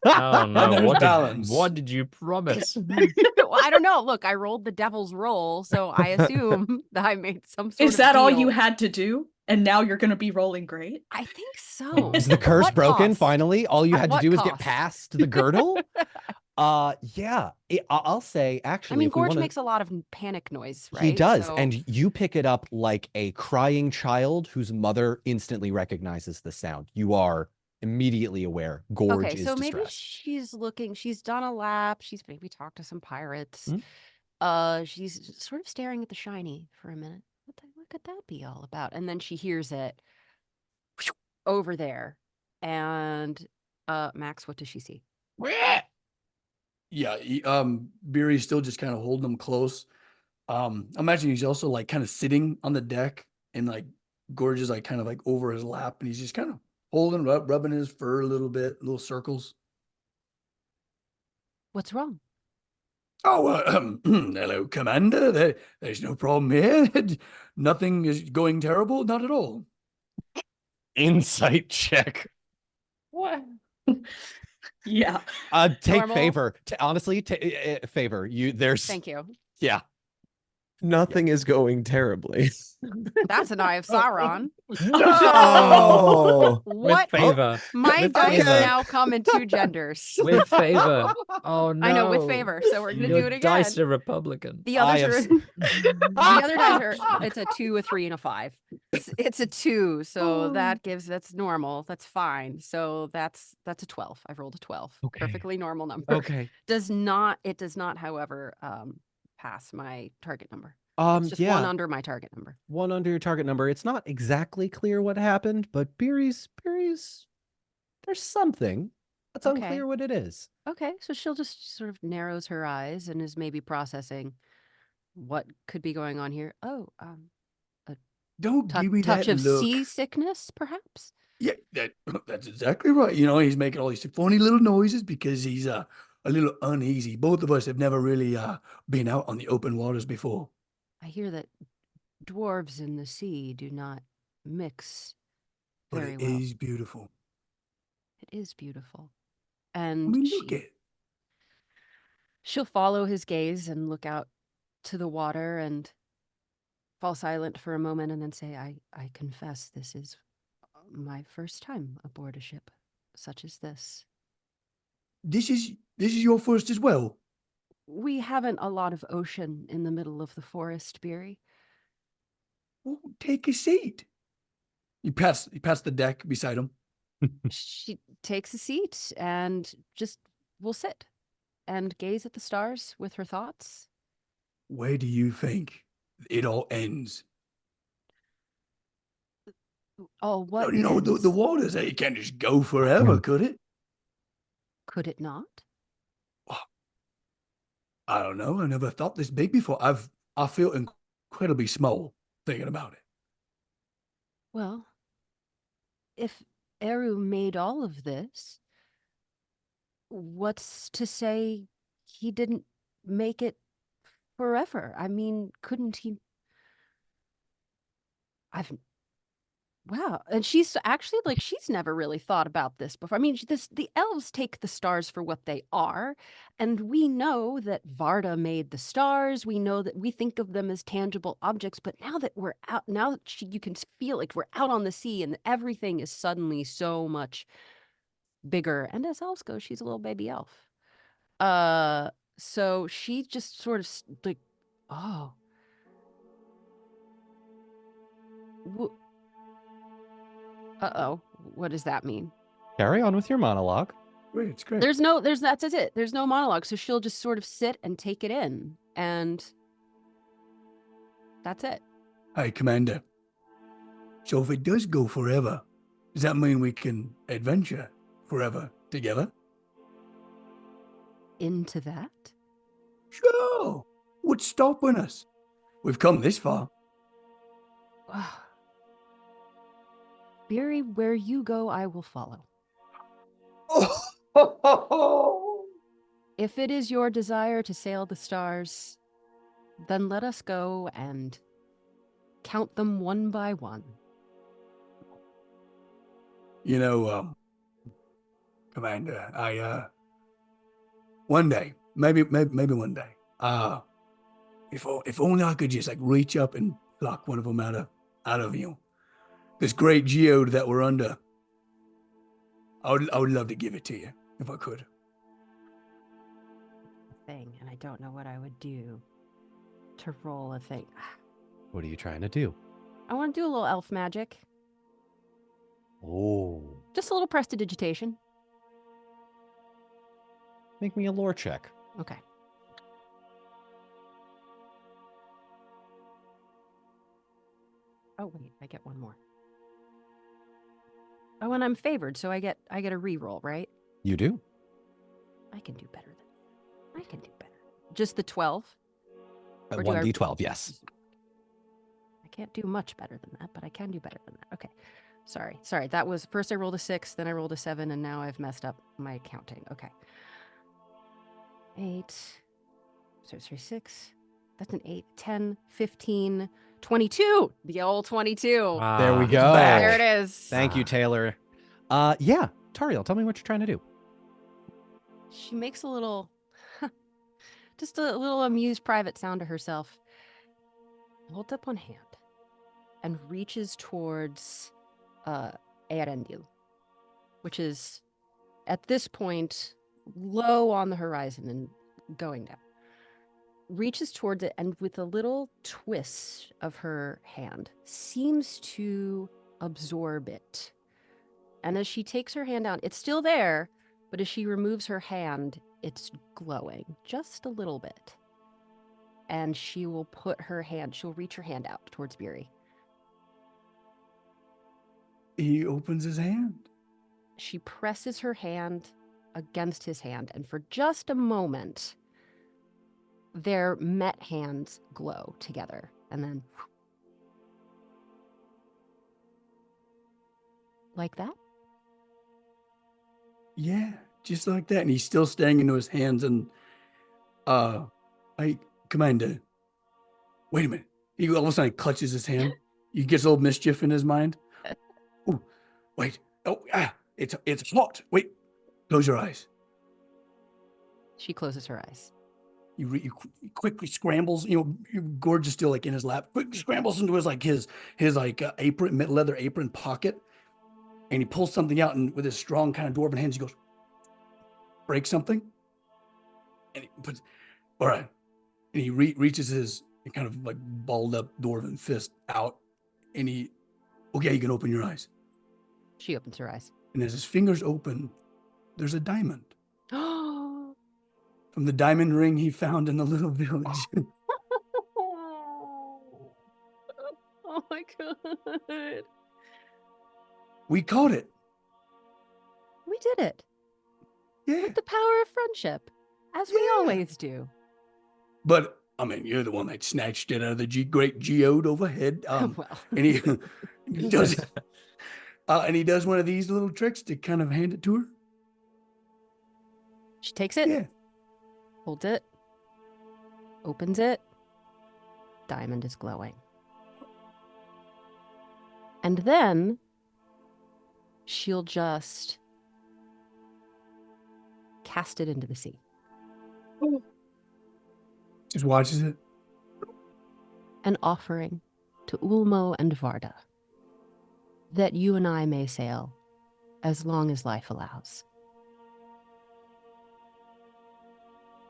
Oh no! there's balance. What did you promise? Well, I don't know. Look, I rolled the devil's roll, so I assume that I made some sort of Is that all deal. you had to do? And now you're going to be rolling great? I think so. Is the curse What broken cost? finally? All you At had to what do is get cost? past the girdle? Yeah. I'll say, actually, I mean, if we Gorge wanna... makes a lot of panic noise, right? He does, So... and you pick it up like a crying child whose mother instantly recognizes the sound. You are immediately aware Gorge Okay, is so maybe distressed. she's done a lap, she's maybe talked to some pirates. She's sort of staring at the shiny for a minute. What could that be all about? And then she hears it over there. And Max, what does she see? Yeah, Beery's still just kind of holding them close. Imagine he's also like kind of sitting on the deck and like Gorge is like kind of like over his lap and he's just kind of holding, rubbing his fur a little bit, little circles. What's wrong? Oh, hello, Commander. There's no problem here. Nothing is going terrible. Not at all. Insight check. What? Yeah. Take Normal? favor. Honestly, favor. There's. Thank you. Yeah. Nothing is going terribly. That's an Eye of Sauron. No! What? With favor. My With dice favor. now come in 2 genders. With favor. Oh no! I know, with favor. So we're gonna Your do it again. dice are Republican. The others I are have the other dice are it's a 2, a 3, and a 5. It's a 2, so that's normal. That's fine. So that's a 12. I've rolled a 12. Okay. Perfectly normal number. Okay. It does not, however, pass my target number. It's just yeah. 1 under my target number. 1 under your target number. It's not exactly clear what happened, but Beery's, there's something. It's Okay. unclear what it is. Okay, so she'll just sort of narrows her eyes and is maybe processing what could be going on here. Oh, Don't give me touch that of look. seasickness, perhaps? Yeah, that's exactly right. You know, he's making all these funny little noises because he's a little uneasy. Both of us have never really been out on the open waters before. I hear that dwarves in the sea do not mix But very it well. is beautiful. It is beautiful. I And mean, look at she'll follow his gaze and look out to the water and fall silent for a moment and then say, I confess this is my first time aboard a ship such as this. This is your first as well. We haven't a lot of ocean in the middle of the forest, Beery. Well, take a seat. He pats the deck beside him. She takes a seat and just will sit and gaze at the stars with her thoughts. Where do you think it all ends? Oh, what You know, the ends? waters, it can't just go forever, could it? Could it not? I don't know. I never thought this big before. I feel incredibly small thinking about it. Well, if Eru made all of this, what's to say he didn't make it forever? I mean, couldn't he? Wow. And she's actually like, she's never really thought about this before. I mean, the elves take the stars for what they are. And we know that Varda made the stars. We know that we think of them as tangible objects. But now that we're out, now that you can feel like we're out on the sea and everything is suddenly so much bigger. And as elves go, she's a little baby elf. So she just sort of like, oh. Uh-oh. What does that mean? Carry on with your monologue. Great, it's great. That's it. There's no monologue. So she'll just sort of sit and take it in. And that's it. Hey, Commander. So if it does go forever, does that mean we can adventure forever together? Into that? Sure. What's stopping us? We've come this far. Beery, where you go, I will follow. Oh. If it is your desire to sail the stars, then let us go and count them one by one. You know, Commander, one day, maybe one day, if only I could just like reach up and pluck one of them out of you, this great geode that we're under. I would love to give it to you if I could. Thing, and I don't know what I would do to roll a thing. What are you trying to do? I want to do a little elf magic. Oh. Just a little prestidigitation. Make me a lore check. Okay. Oh wait, I get one more. Oh, and I'm favored, so I get a reroll, right? You do. I can do better. Just the 12? Or do I- 1d12, yes. I can't do much better than that, but I can do better than that. Okay. Sorry. That was first I rolled a 6, then I rolled a 7, and now I've messed up my counting. Okay. 8. Sorry, 6. That's an 8, 10, 15, 22. The old 22. There we Ah, go. There it is. Thank you, Taylor. Yeah, Tariel, tell me what you're trying to do. She makes a little, just a little amused private sound to herself. Holds up one hand and reaches towards Erendil, which is at this point low on the horizon and going down. Reaches towards it and with a little twist of her hand seems to absorb it. And as she takes her hand down, it's still there, but as she removes her hand, it's glowing just a little bit. And she'll reach her hand out towards Beery. He opens his hand. She presses her hand against his hand, and for just a moment, their met hands glow together, and then like that. Yeah, just like that. And he's still staring into his hands. And Commander, wait a minute. He all of a sudden clutches his hand. He gets a little mischief in his mind. Oh, wait. It's hot. Wait, close your eyes. She closes her eyes. He quickly scrambles. Gorge is still like in his lap. Quick scrambles into his apron, leather apron pocket, and he pulls something out, and with his strong kind of dwarven hands, he goes, break something, and he puts, all right, and he reaches his kind of like balled up dwarven fist out, and he, okay, you can open your eyes. She opens her eyes. And as his fingers open, there's a diamond Oh from the diamond ring he found in the little village. my god. We caught it. We did it. Yeah. With the power of friendship, as we Yeah. always do. But I mean, you're the one that snatched it out of the great geode overhead. Well. And he does, and he does one of these little tricks to kind of hand it to her. She takes it, Yeah. holds it, opens it. Diamond is glowing. And then she'll just cast it into the sea. Just watches it. An offering to Ulmo and Varda, that you and I may sail as long as life allows.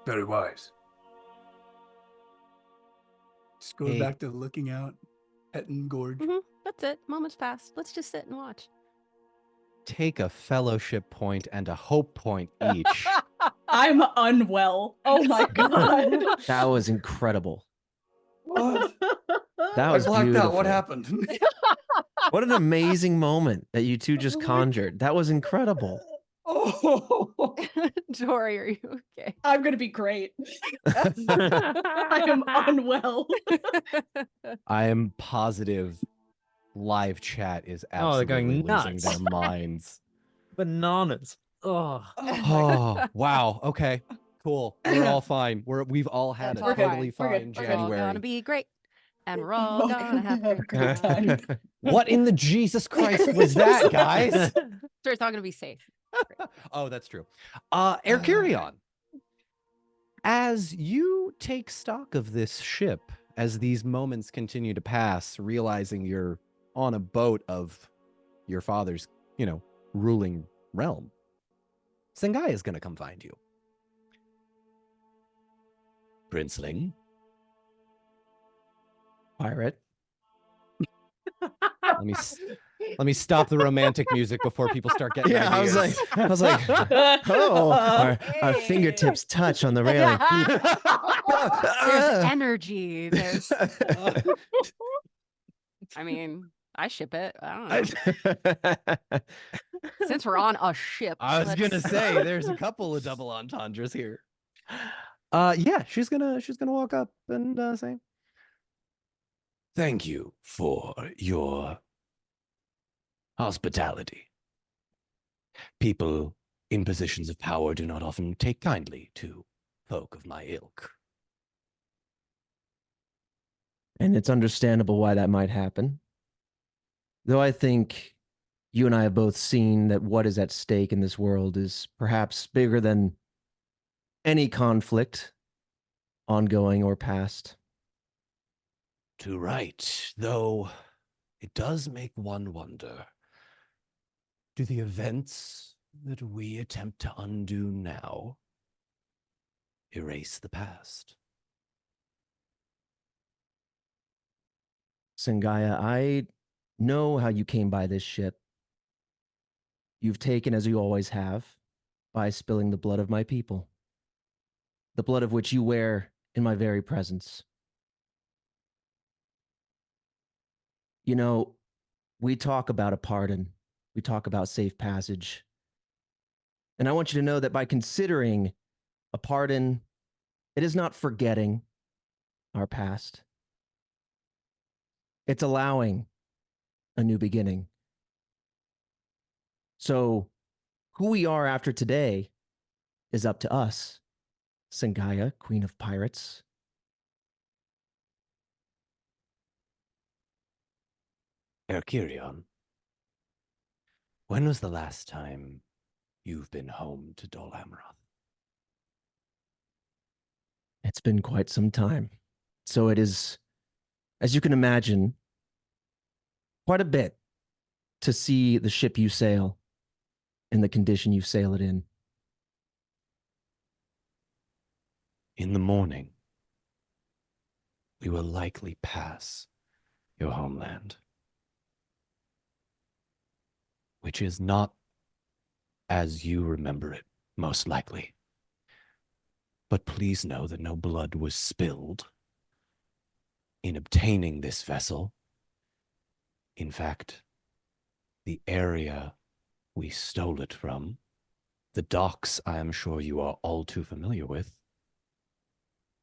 Very wise. Just goes Hey. back to looking out, petting Gorge. That's it. Moments passed. Let's just sit and watch. Take a fellowship point and a hope point each. I'm unwell. Oh my god. That was incredible. What? That I was blacked beautiful. out. What happened? What an amazing moment that you two just conjured. That was incredible. Oh. Tori, are you okay? I'm gonna be great. I am unwell. I am positive live chat is Oh, they're absolutely going losing nuts. their minds. Bananas. Oh. Oh, wow. Okay. Cool. We're all fine. We've all had That's a all totally fine. We're fine good. We're We're all January. gonna be great. And we're all gonna have a Great time. What in the Jesus Christ was that, guys? So it's all gonna be safe. Oh, that's true. Erkurion, as you take stock of this ship, as these moments continue to pass, realizing you're on a boat of your father's, ruling realm, Sengai is going to come find you. Princeling. Pirate. Let me stop the romantic music before people start getting Yeah, ideas. I was like, oh, our fingertips touch on the railing. There's energy. There's. I mean, I ship it. I don't know. Since we're on a ship, I was gonna let's- say there's a couple of double entendres here. Yeah, she's gonna walk up and say, "Thank you for your hospitality. People in positions of power do not often take kindly to folk of my ilk." And it's understandable why that might happen. Though I think you and I have both seen that what is at stake in this world is perhaps bigger than any conflict, ongoing or past. Too right, though it does make one wonder. Do the events that we attempt to undo now erase the past? Sangaya, I know how you came by this ship. You've taken, as you always have, by spilling the blood of my people. The blood of which you wear in my very presence. You know, we talk about a pardon. We talk about safe passage. And I want you to know that by considering a pardon, it is not forgetting our past. It's allowing a new beginning. So, who we are after today is up to us. Sangaya, Queen of Pirates. Erkurion, when was the last time you've been home to Dol Amroth? It's been quite some time. So it is, as you can imagine, quite a bit to see the ship you sail in the condition you sail it in? In the morning, we will likely pass your homeland, which is not as you remember it, most likely. But please know that no blood was spilled in obtaining this vessel. In fact, the area we stole it from, the docks I am sure you are all too familiar with,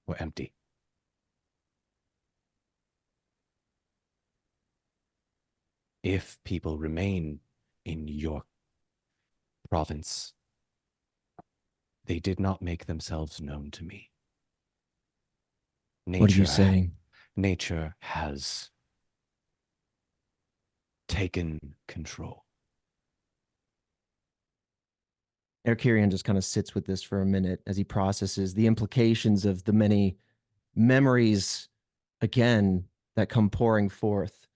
were empty. If people remain in your province, they did not make themselves known to me. What are you saying? Nature has taken control. Erkirion just kind of sits with this for a minute as he processes the implications of the many memories, again, that come pouring forth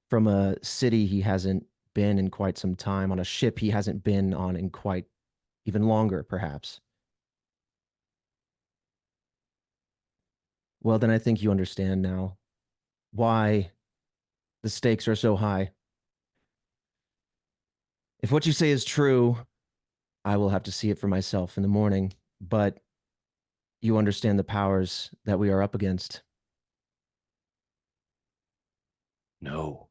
from a city he hasn't been in quite some time, on a ship he hasn't been on in quite even longer, perhaps. Well, then I think you understand now why the stakes are so high. If what you say is true, I will have to see it for myself in the morning, but you understand the powers that we are up against. No.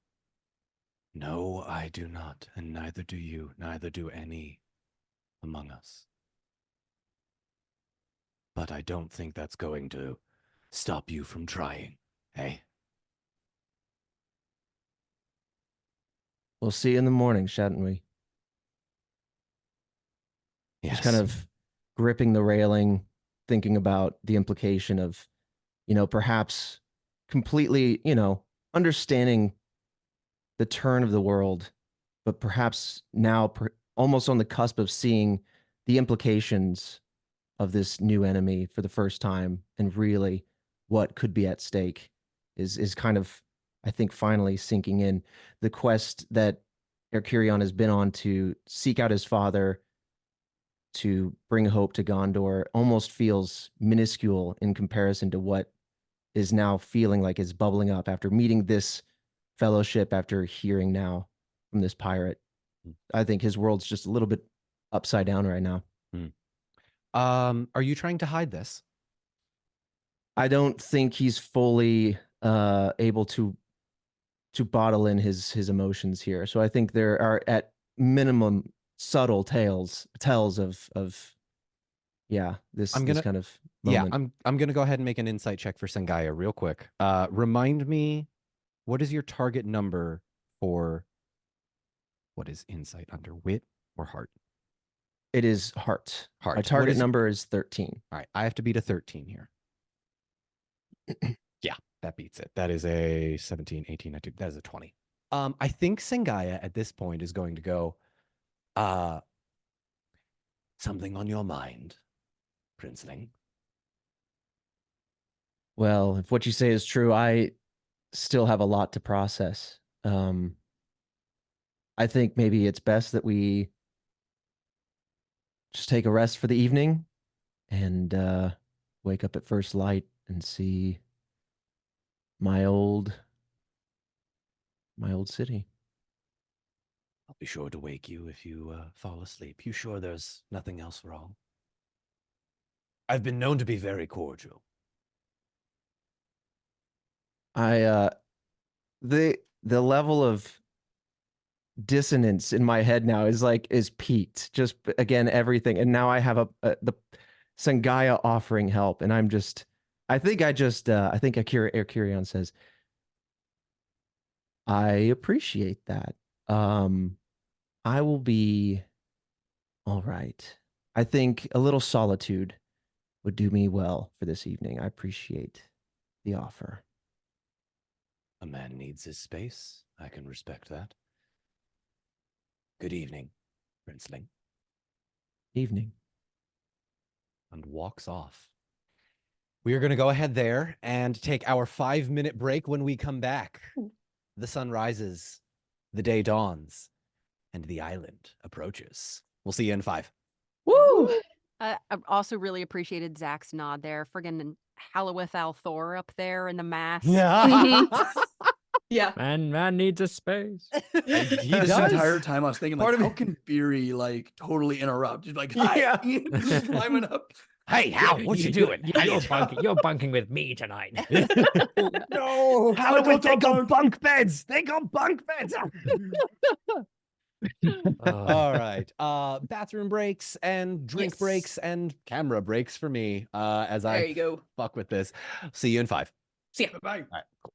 No, I do not, and neither do you, neither do any among us. But I don't think that's going to stop you from trying, eh? We'll see you in the morning, shan't we? Yes. Just kind of gripping the railing, thinking about the implication of, perhaps completely, understanding the turn of the world, but perhaps now almost on the cusp of seeing the implications of this new enemy for the first time, and really what could be at stake is kind of, I think, finally sinking in. The quest that Erkirion has been on to seek out his father, to bring hope to Gondor, almost feels minuscule in comparison to what is now feeling like is bubbling up after meeting this fellowship, after hearing now from this pirate. I think his world's just a little bit upside down right now. Are you trying to hide this? I don't think he's fully able to bottle in his emotions here. So I think there are at minimum subtle tells of this kind of moment. Yeah, I'm gonna go ahead and make an insight check for Sengaya real quick. Remind me, what is your target number for what is insight under, wit or heart? It is heart. Heart. My target number is 13. All right, I have to beat a 13 here. Yeah, that beats it. That is a 17, 18, 19. That is a 20. I think Sengaya at this point is going to go, something on your mind, Princeling? Well, if what you say is true, I still have a lot to process. I think maybe it's best that we just take a rest for the evening and wake up at first light and see my old city. I'll be sure to wake you if you fall asleep. You sure there's nothing else wrong? I've been known to be very cordial. The level of dissonance in my head now is peaked. Just again, everything, and now I have the Sengaya offering help, and I think Erkirion says, I appreciate that. I will be all right. I think a little solitude would do me well for this evening. I appreciate the offer. A man needs his space. I can respect that. Good evening, Princeling. Evening. And walks off. We are going to go ahead there and take our 5-minute break. When we come back, the sun rises, the day dawns, and the island approaches. We'll see you in 5. Woo! I also really appreciated Zach's nod there. Friggin' Halloweth Thor up there in the mask. Yeah. Man needs a space. He This does. entire time I was thinking, Part like, of how it- can Beery like totally interrupt? He's like, hi, Yeah. climbing up. Hey, Hal, what you doing? You're bunking with me tonight. No, Hal, Hal, they don't got bunk. bunk beds. They got bunk beds. All right. Bathroom breaks and drink Yes. breaks and camera breaks for me. As There I you go. fuck with this. See you in 5. See ya. Bye. All right. Cool.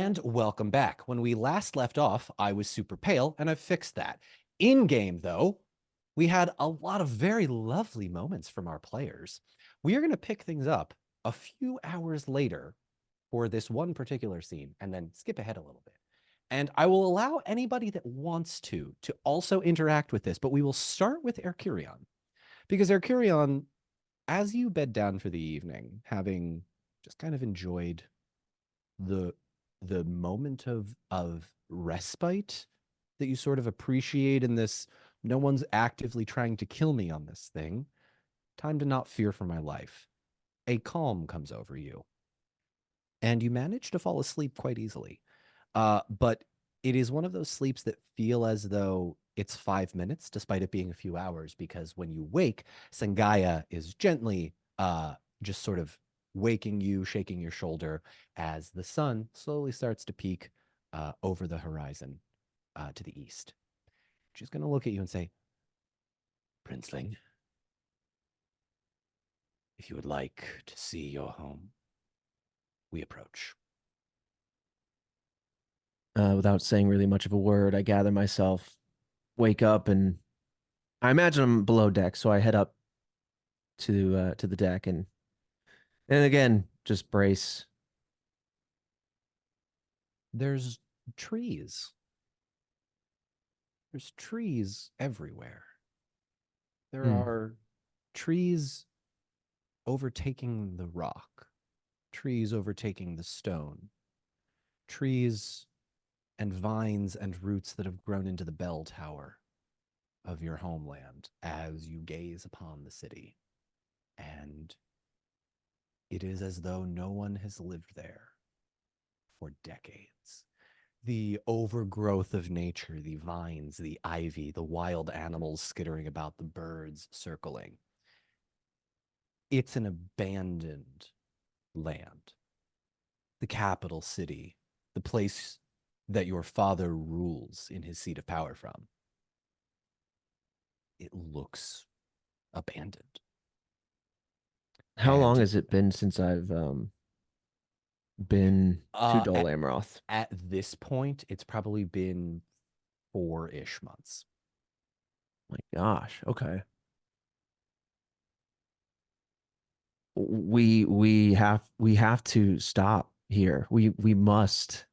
And welcome back. When we last left off, I was super pale, and I've fixed that. In-game, though, we had a lot of very lovely moments from our players. We are going to pick things up a few hours later for this one particular scene, and then skip ahead a little bit. And I will allow anybody that wants to also interact with this, but we will start with Erkurion. Because Erkurion, as you bed down for the evening, having just kind of enjoyed the moment of respite that you sort of appreciate in this, no one's actively trying to kill me on this thing, time to not fear for my life. A calm comes over you, and you manage to fall asleep quite easily. But it is one of those sleeps that feel as though it's 5 minutes, despite it being a few hours, because when you wake, Sangaya is gently just sort of waking you, shaking your shoulder as the sun slowly starts to peak over the horizon to the east. She's going to look at you and say, Princeling, if you would like to see your home, we approach. Without saying really much of a word, I gather myself, wake up, and I imagine I'm below deck, so I head up to the deck and again just brace. There's trees. There's trees everywhere. There are trees overtaking the rock, trees overtaking the stone, trees and vines and roots that have grown into the bell tower of your homeland as you gaze upon the city. And it is as though no one has lived there for decades. The overgrowth of nature, the vines, the ivy, the wild animals skittering about, the birds circling. It's an abandoned land. The capital city, the place that your father rules in his seat of power from. It looks abandoned. How long And has it been since I've been to Dol at, Amroth? at this point, it's probably been 4-ish months. My gosh. Okay. We have to stop here. We must.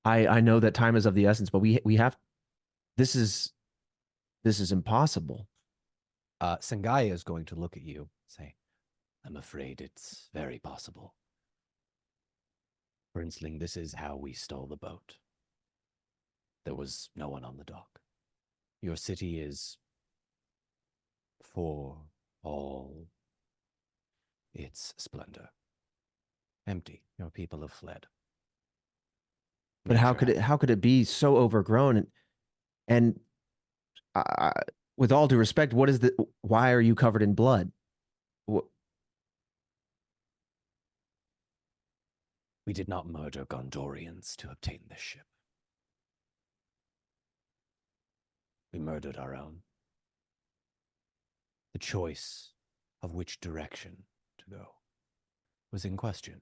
I know that time is of the essence, but we have. This is impossible. Sangaya is going to look at you, say, I'm afraid it's very possible. Princeling, this is how we stole the boat. There was no one on the dock. Your city is, for all its splendor, empty. Your people have fled. But how Nature could it be so overgrown? And with all due respect, what is the? Why are you covered in blood? We did not murder Gondorians to obtain this ship. We murdered our own. The choice of which direction to go was in question.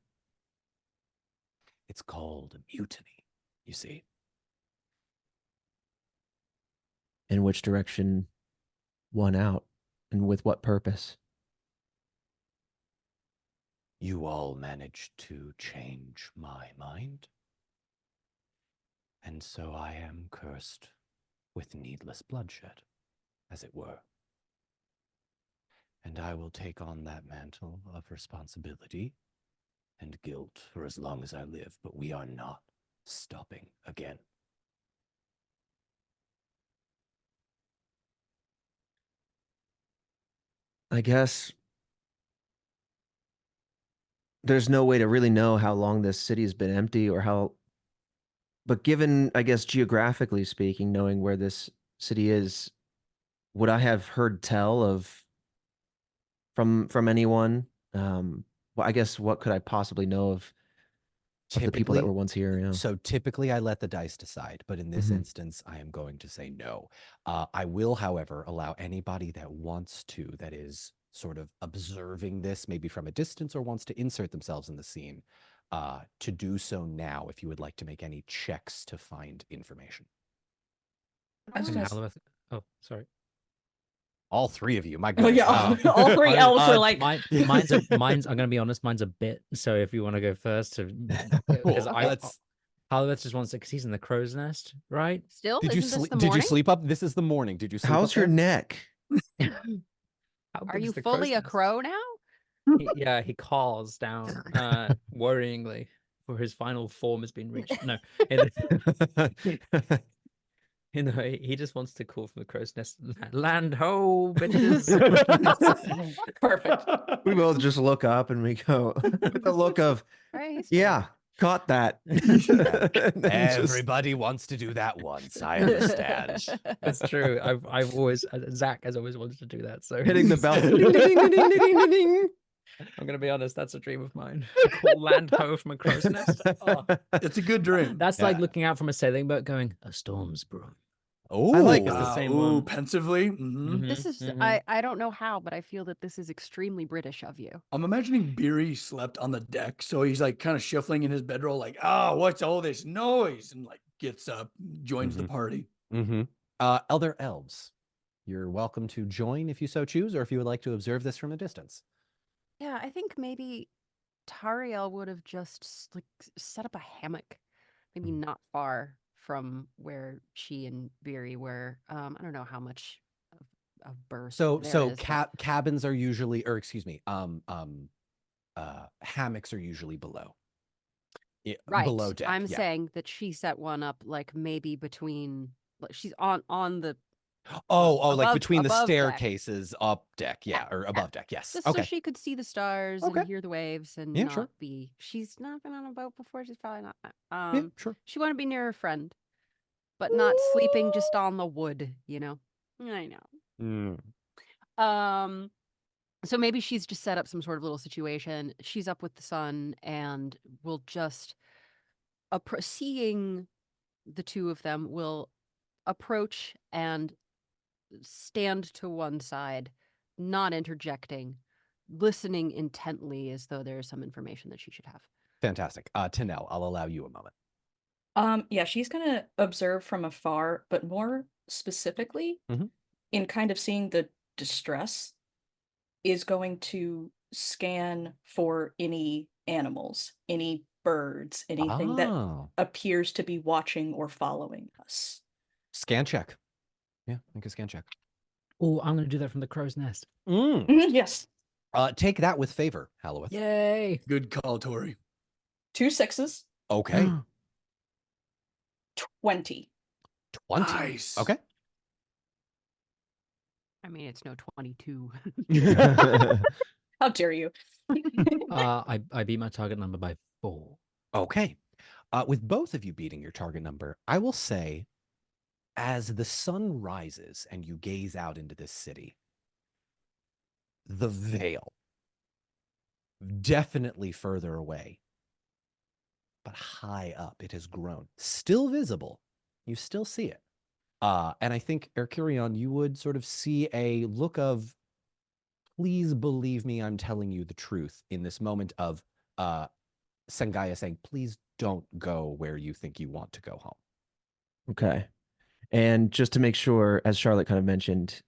It's called a mutiny, you see. In which direction won out, and with what purpose? You all managed to change my mind. And so I am cursed with needless bloodshed, as it were. And I will take on that mantle of responsibility and guilt for as long as I live, but we are not stopping again. I guess there's no way to really know how long this city has been empty or how, but given, I guess, geographically speaking, knowing where this city is, would I have heard tell of from anyone? Well, I guess what could I possibly know of the people that were once here? Yeah. So typically I let the dice decide, but in this instance, I am going to say no. I will, however, allow anybody that wants to, that is sort of observing this, maybe from a distance or wants to insert themselves in the scene, to do so now if you would like to make any checks to find information. I was And gonna Alueth- Oh, sorry. All three of you, my Oh, goodness. yeah, all three elves are like, mine's. I'm gonna be honest. Mine's a bit. So if you want to go first, because Cool. Alueth just wants it because he's in the crow's nest, right? Still, Did you isn't this sleep? the Did you morning? sleep up? This is the morning. Did you sleep? How's up your there? neck? How Are big is you the crow's fully a nest? crow now? Yeah, he caws down worryingly, for his final form has been reached. No, he just wants to call from the crow's nest. Land ho, bitches. perfect. We both just look up and we go with a look of, Right, he's yeah, caught that. And then just Everybody wants to do that once. I understand. That's true. I've always Zach has always wanted to do that. So hitting the bell. Ding, ding, ding, ding, ding, ding, ding. I'm gonna be honest. That's a dream of mine. Call land ho from a crow's nest. Oh, It's a good dream. that's like Yeah. looking out from a sailing boat, going, "A storm's brewing." Oh, I like It's the same ooh, one. pensively. Mhm. This is Mhm. I don't know how, but I feel that this is extremely British of you. I'm imagining Beery slept on the deck, so he's like kind of shuffling in his bedroll, like, "Oh, what's all this noise?" And like gets up, joins the Mhm. party. Mm-hmm. Elder elves, you're welcome to join if you so choose, or if you would like to observe this from a distance. Yeah, I think maybe Tariel would have just like set up a hammock, maybe Mhm. not far from where she and Beery were. I don't know how much of berth So there is, but- cabins are usually, or excuse me, hammocks are usually below. Yeah, right. below deck. I'm yeah. saying that she set one up like maybe between, like she's on the Oh, like above- between the above deck. staircases up deck, yeah, or above deck. Yes. just so Okay. she could see the stars Okay. and hear the waves and Yeah, not sure. be. She's not been on a boat before. She's probably not. Yeah, sure. She want to be near her friend, but not sleeping just on the wood. You know. I know. Mm. So maybe she's just set up some sort of little situation. She's up with the sun and will just seeing the two of them will approach and stand to one side, not interjecting, listening intently as though there's some information that she should have. Fantastic. Tanel, I'll allow you a moment. Yeah, she's gonna observe from afar, but more specifically, Mhm. in kind of seeing the distress, is going to scan for any animals, any birds, anything that Oh, appears to be watching or following us. scan check. Yeah, make a scan check. Oh, I'm gonna do that from the crow's nest. Yes. Take that with favor, Halloweth. Yay! Good call, Tori. 2 6s, Okay. 20. 20. Nice. Okay. I mean, it's no 22. How dare you? I beat my target number by 4. Okay. With both of you beating your target number, I will say, as the sun rises and you gaze out into this city, the veil, definitely further away, but high up, it has grown. Still visible. You still see it. And I think, Erkurion, you would sort of see a look of, please believe me, I'm telling you the truth, in this moment of Sengaya saying, please don't go where you think you want to go home. Okay. And just to make sure, as Charlotte kind of mentioned,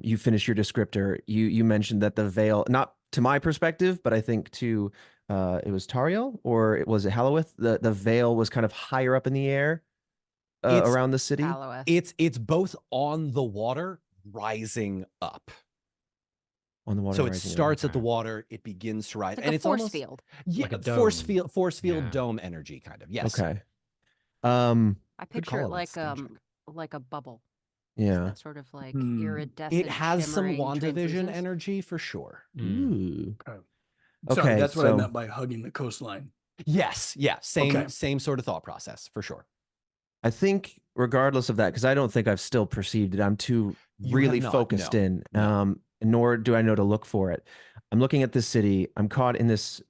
you finished your descriptor. You mentioned that the veil, not to my perspective, but I think to it was Tariel or was it Halloweth? The veil was kind of higher up in the air around the city. Aloe. It's both on the water, rising up. On the water. So it rising up. starts at the water, it begins to rise, It's like and a it's force almost field. yeah, Like a force field Yeah. dome energy kind of. Yes. Okay. I Good picture call it on that like scan check. like a bubble. Just Yeah. that sort of like Hmm. iridescent. It has some shimmering WandaVision translucence. energy for sure. Ooh. Sorry, Okay, that's what I so- meant by hugging the coastline. Yes, yeah, Okay. same sort of thought process for sure. I think regardless of that, because I don't think I've still perceived it, I'm too You really have not, focused no, in, no. nor do I know to look for it. I'm looking at this city. I'm caught in this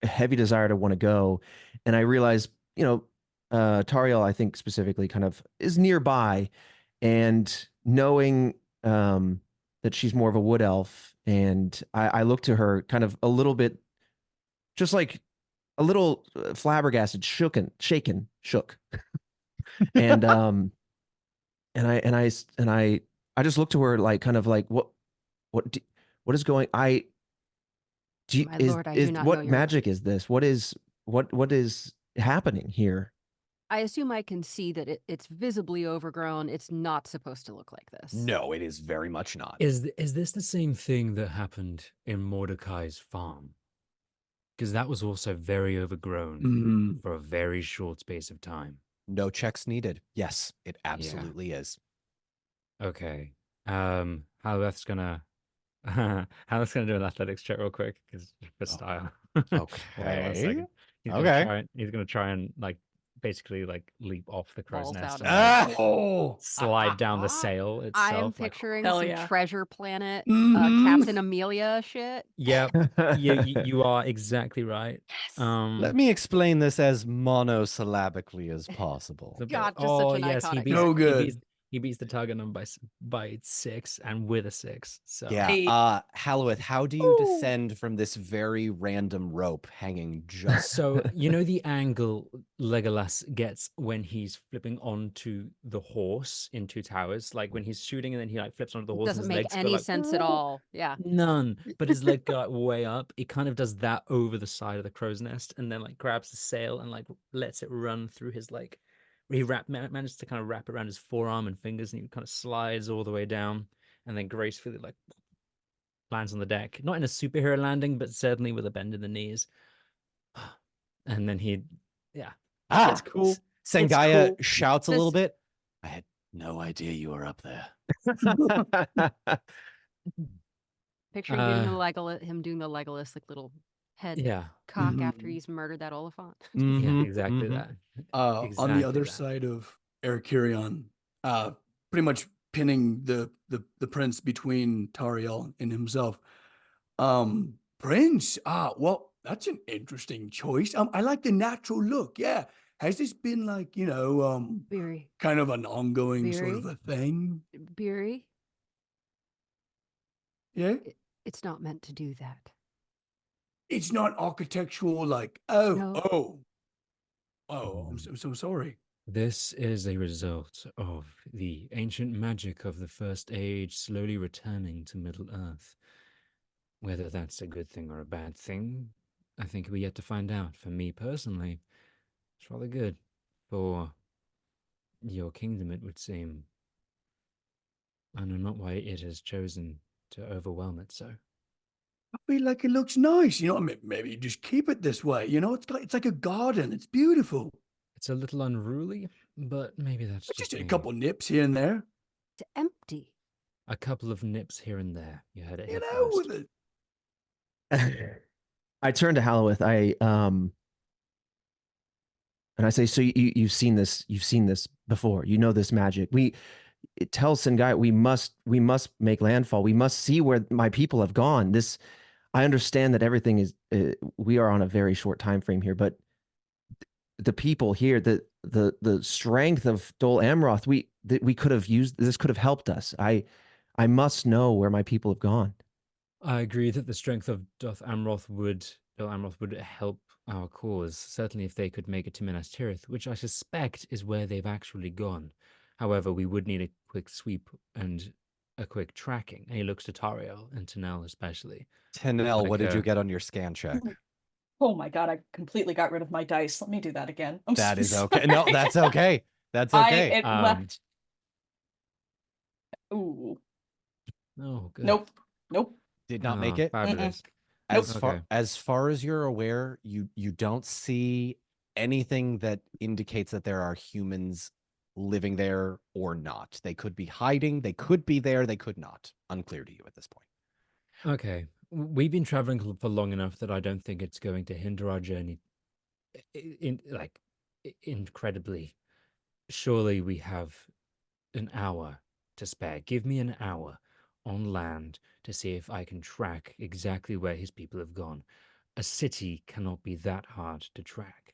heavy desire to want to go, and I realize, Tariel, I think specifically, kind of is nearby, and knowing that she's more of a wood elf, and I look to her kind of a little bit, just like a little flabbergasted, shook, and I just looked to her like kind of like what do, what is going do you, My lord, I do not know what your magic is this? What is happening here? I assume I can see that it's visibly overgrown. It's not supposed to look like this. No, it is very much not. Is this the same thing that happened in Mordecai's farm? Because that was also very overgrown Mhm. for a very short space of time. No checks needed. Yes, it absolutely is. Okay. Halbeth's gonna Halbeth's gonna do an athletics check real quick because for style. Wait 1 Okay. second. He's gonna try and like basically like leap off the crow's Falls nest out and of like, Oh. slide down the sail itself. I am like, picturing Hell some yeah. Treasure Planet, Mhm. Captain Amelia shit. Yep. You are exactly right. Let me explain this as monosyllabically as possible. the- God, just such oh an yes, iconic So good. he beats the target number by 6 and with a 6. So Yeah. Hey. Halowith, how do you descend from this very random rope hanging just So you know the angle Legolas gets when he's flipping onto the horse in Two Towers, like when he's shooting and then he like flips onto the horse Doesn't and his make legs go any like sense at all. Yeah. none, but his leg go like way up. He kind of does that over the side of the crow's nest and then like grabs the sail and like lets it run through his like he manages to kind of wrap it around his forearm and fingers and he kind of slides all the way down and then gracefully like lands on the deck. Not in a superhero landing, but certainly with a bend in the knees. And then yeah, it's cool. Sangaya cool. shouts a little This- bit. I had no idea you were up there. Picturing doing him doing the Legolas like little head Yeah, cock after Mhm. he's murdered that Oliphant. yeah, Mhm, exactly mhm. that. On the Exactly other that. side of Erikirion, pretty much pinning the prince between Tariel and himself. Prince, well, that's an interesting choice. I like the natural look. Yeah. Has this been like, Beery. kind of an ongoing sort of Beery? a thing? Beery? Yeah. It's not meant to do that. It's not architectural, like, No. I'm so sorry. This is a result of the ancient magic of the First Age slowly returning to Middle Earth. Whether that's a good thing or a bad thing, I think we're yet to find out. For me personally, it's rather good. For your kingdom, it would seem. I know not why it has chosen to overwhelm it so. I feel like it looks nice. Maybe just keep it this way. It's like a garden. It's beautiful. It's a little unruly, but maybe that's It's just just a me. couple nips here and there. It's empty. A couple of nips here and there. You heard it You here know, first. with it. I turn to Halowith. And I say, so you've seen this before. You know this magic. It tells Sangaya we must make landfall. We must see where my people have gone. I understand that everything is we are on a very short time frame here, but the people here, the strength of Dol Amroth, we could have used this, could have helped us. I must know where my people have gone. I agree that the strength of Dol Amroth would help our cause, certainly if they could make it to Minas Tirith, which I suspect is where they've actually gone. However, we would need a quick sweep and a quick tracking. And he looks to Tariel and Tanel especially. Tanel, what did you Like, get on your scan check? Oh my god, I completely got rid of my dice. Let me do that again. I'm That so is sorry. okay. No, that's okay. That's okay. It left. Ooh. Oh, good. Nope. Did not make Oh, it. fabulous. As Nope. far Okay. as far as you're aware, you don't see anything that indicates that there are humans living there or not. They could be hiding, they could be there, they could not. Unclear to you at this point. Okay. We've been traveling for long enough that I don't think it's going to hinder our journey incredibly. Surely we have an hour to spare. Give me an hour on land to see if I can track exactly where his people have gone. A city cannot be that hard to track.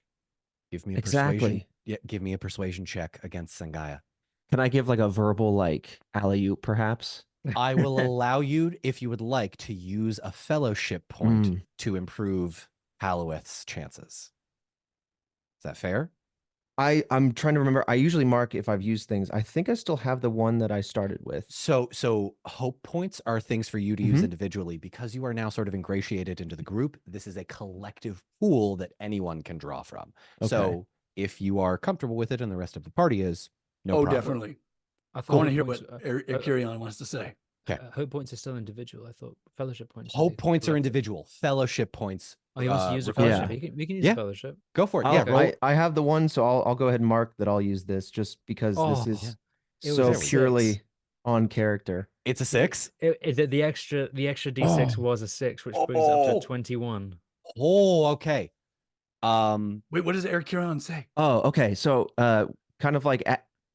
Give me a Exactly. persuasion. Yeah, give me a persuasion check against Sangaya. Can I give like a verbal like alley-oop perhaps? I will allow you, if you would like, to use a fellowship point to improve Halowith's chances. Is that fair? I'm trying to remember. I usually mark if I've used things. I think I still have the one that I started with. So hope points are things for you to use Mhm. individually because you are now sort of ingratiated into the group. This is a collective pool that anyone can draw from. Okay. So if you are comfortable with it and the rest of the party is, no Oh, problem. definitely. I I thought want to hope hear points, what Kyrion wants to say. Okay. hope points are still individual. I thought fellowship points. are Hope the points are collective. individual. Fellowship points. Oh, he wants to use a require- fellowship. Yeah. We can use Yeah. a fellowship. Go for it. I'll- Yeah, roll. I have the one, so I'll go ahead and mark that I'll use this just because Oh, this is yeah. It was so a 6. purely on character. It's a 6. The extra D6 Oh. was a 6, which brings it up Oh. to 21. Oh, okay. Wait, what does Eric Kyrion say? Oh, okay. So, kind of like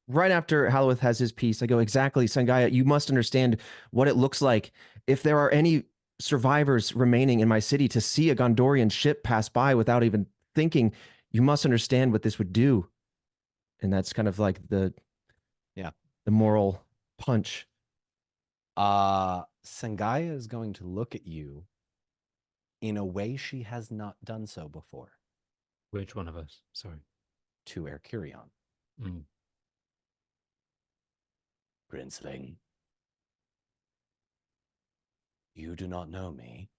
right after Halloweth has his piece, I go, exactly, Sangaya, you must understand what it looks like if there are any survivors remaining in my city to see a Gondorian ship pass by without even thinking. You must understand what this would do. And that's kind of like the moral punch. Sangaya is going to look at you in a way she has not done so before Which one of us? Sorry. to Erkurion. Mm. Princeling, you do not know me,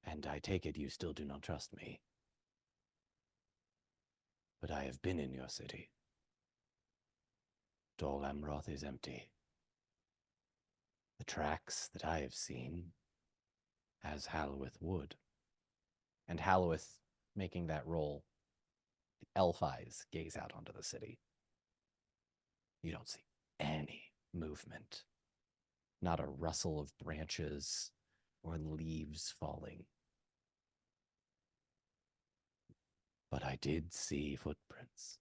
and I take it you still do not trust me. But I have been in your city. Dol Amroth is empty. The tracks that I have seen, as Halloweth would. And Halloweth, making that roll, the elf eyes gaze out onto the city. You don't see any movement. Not a rustle of branches or leaves falling. But I did see footprints.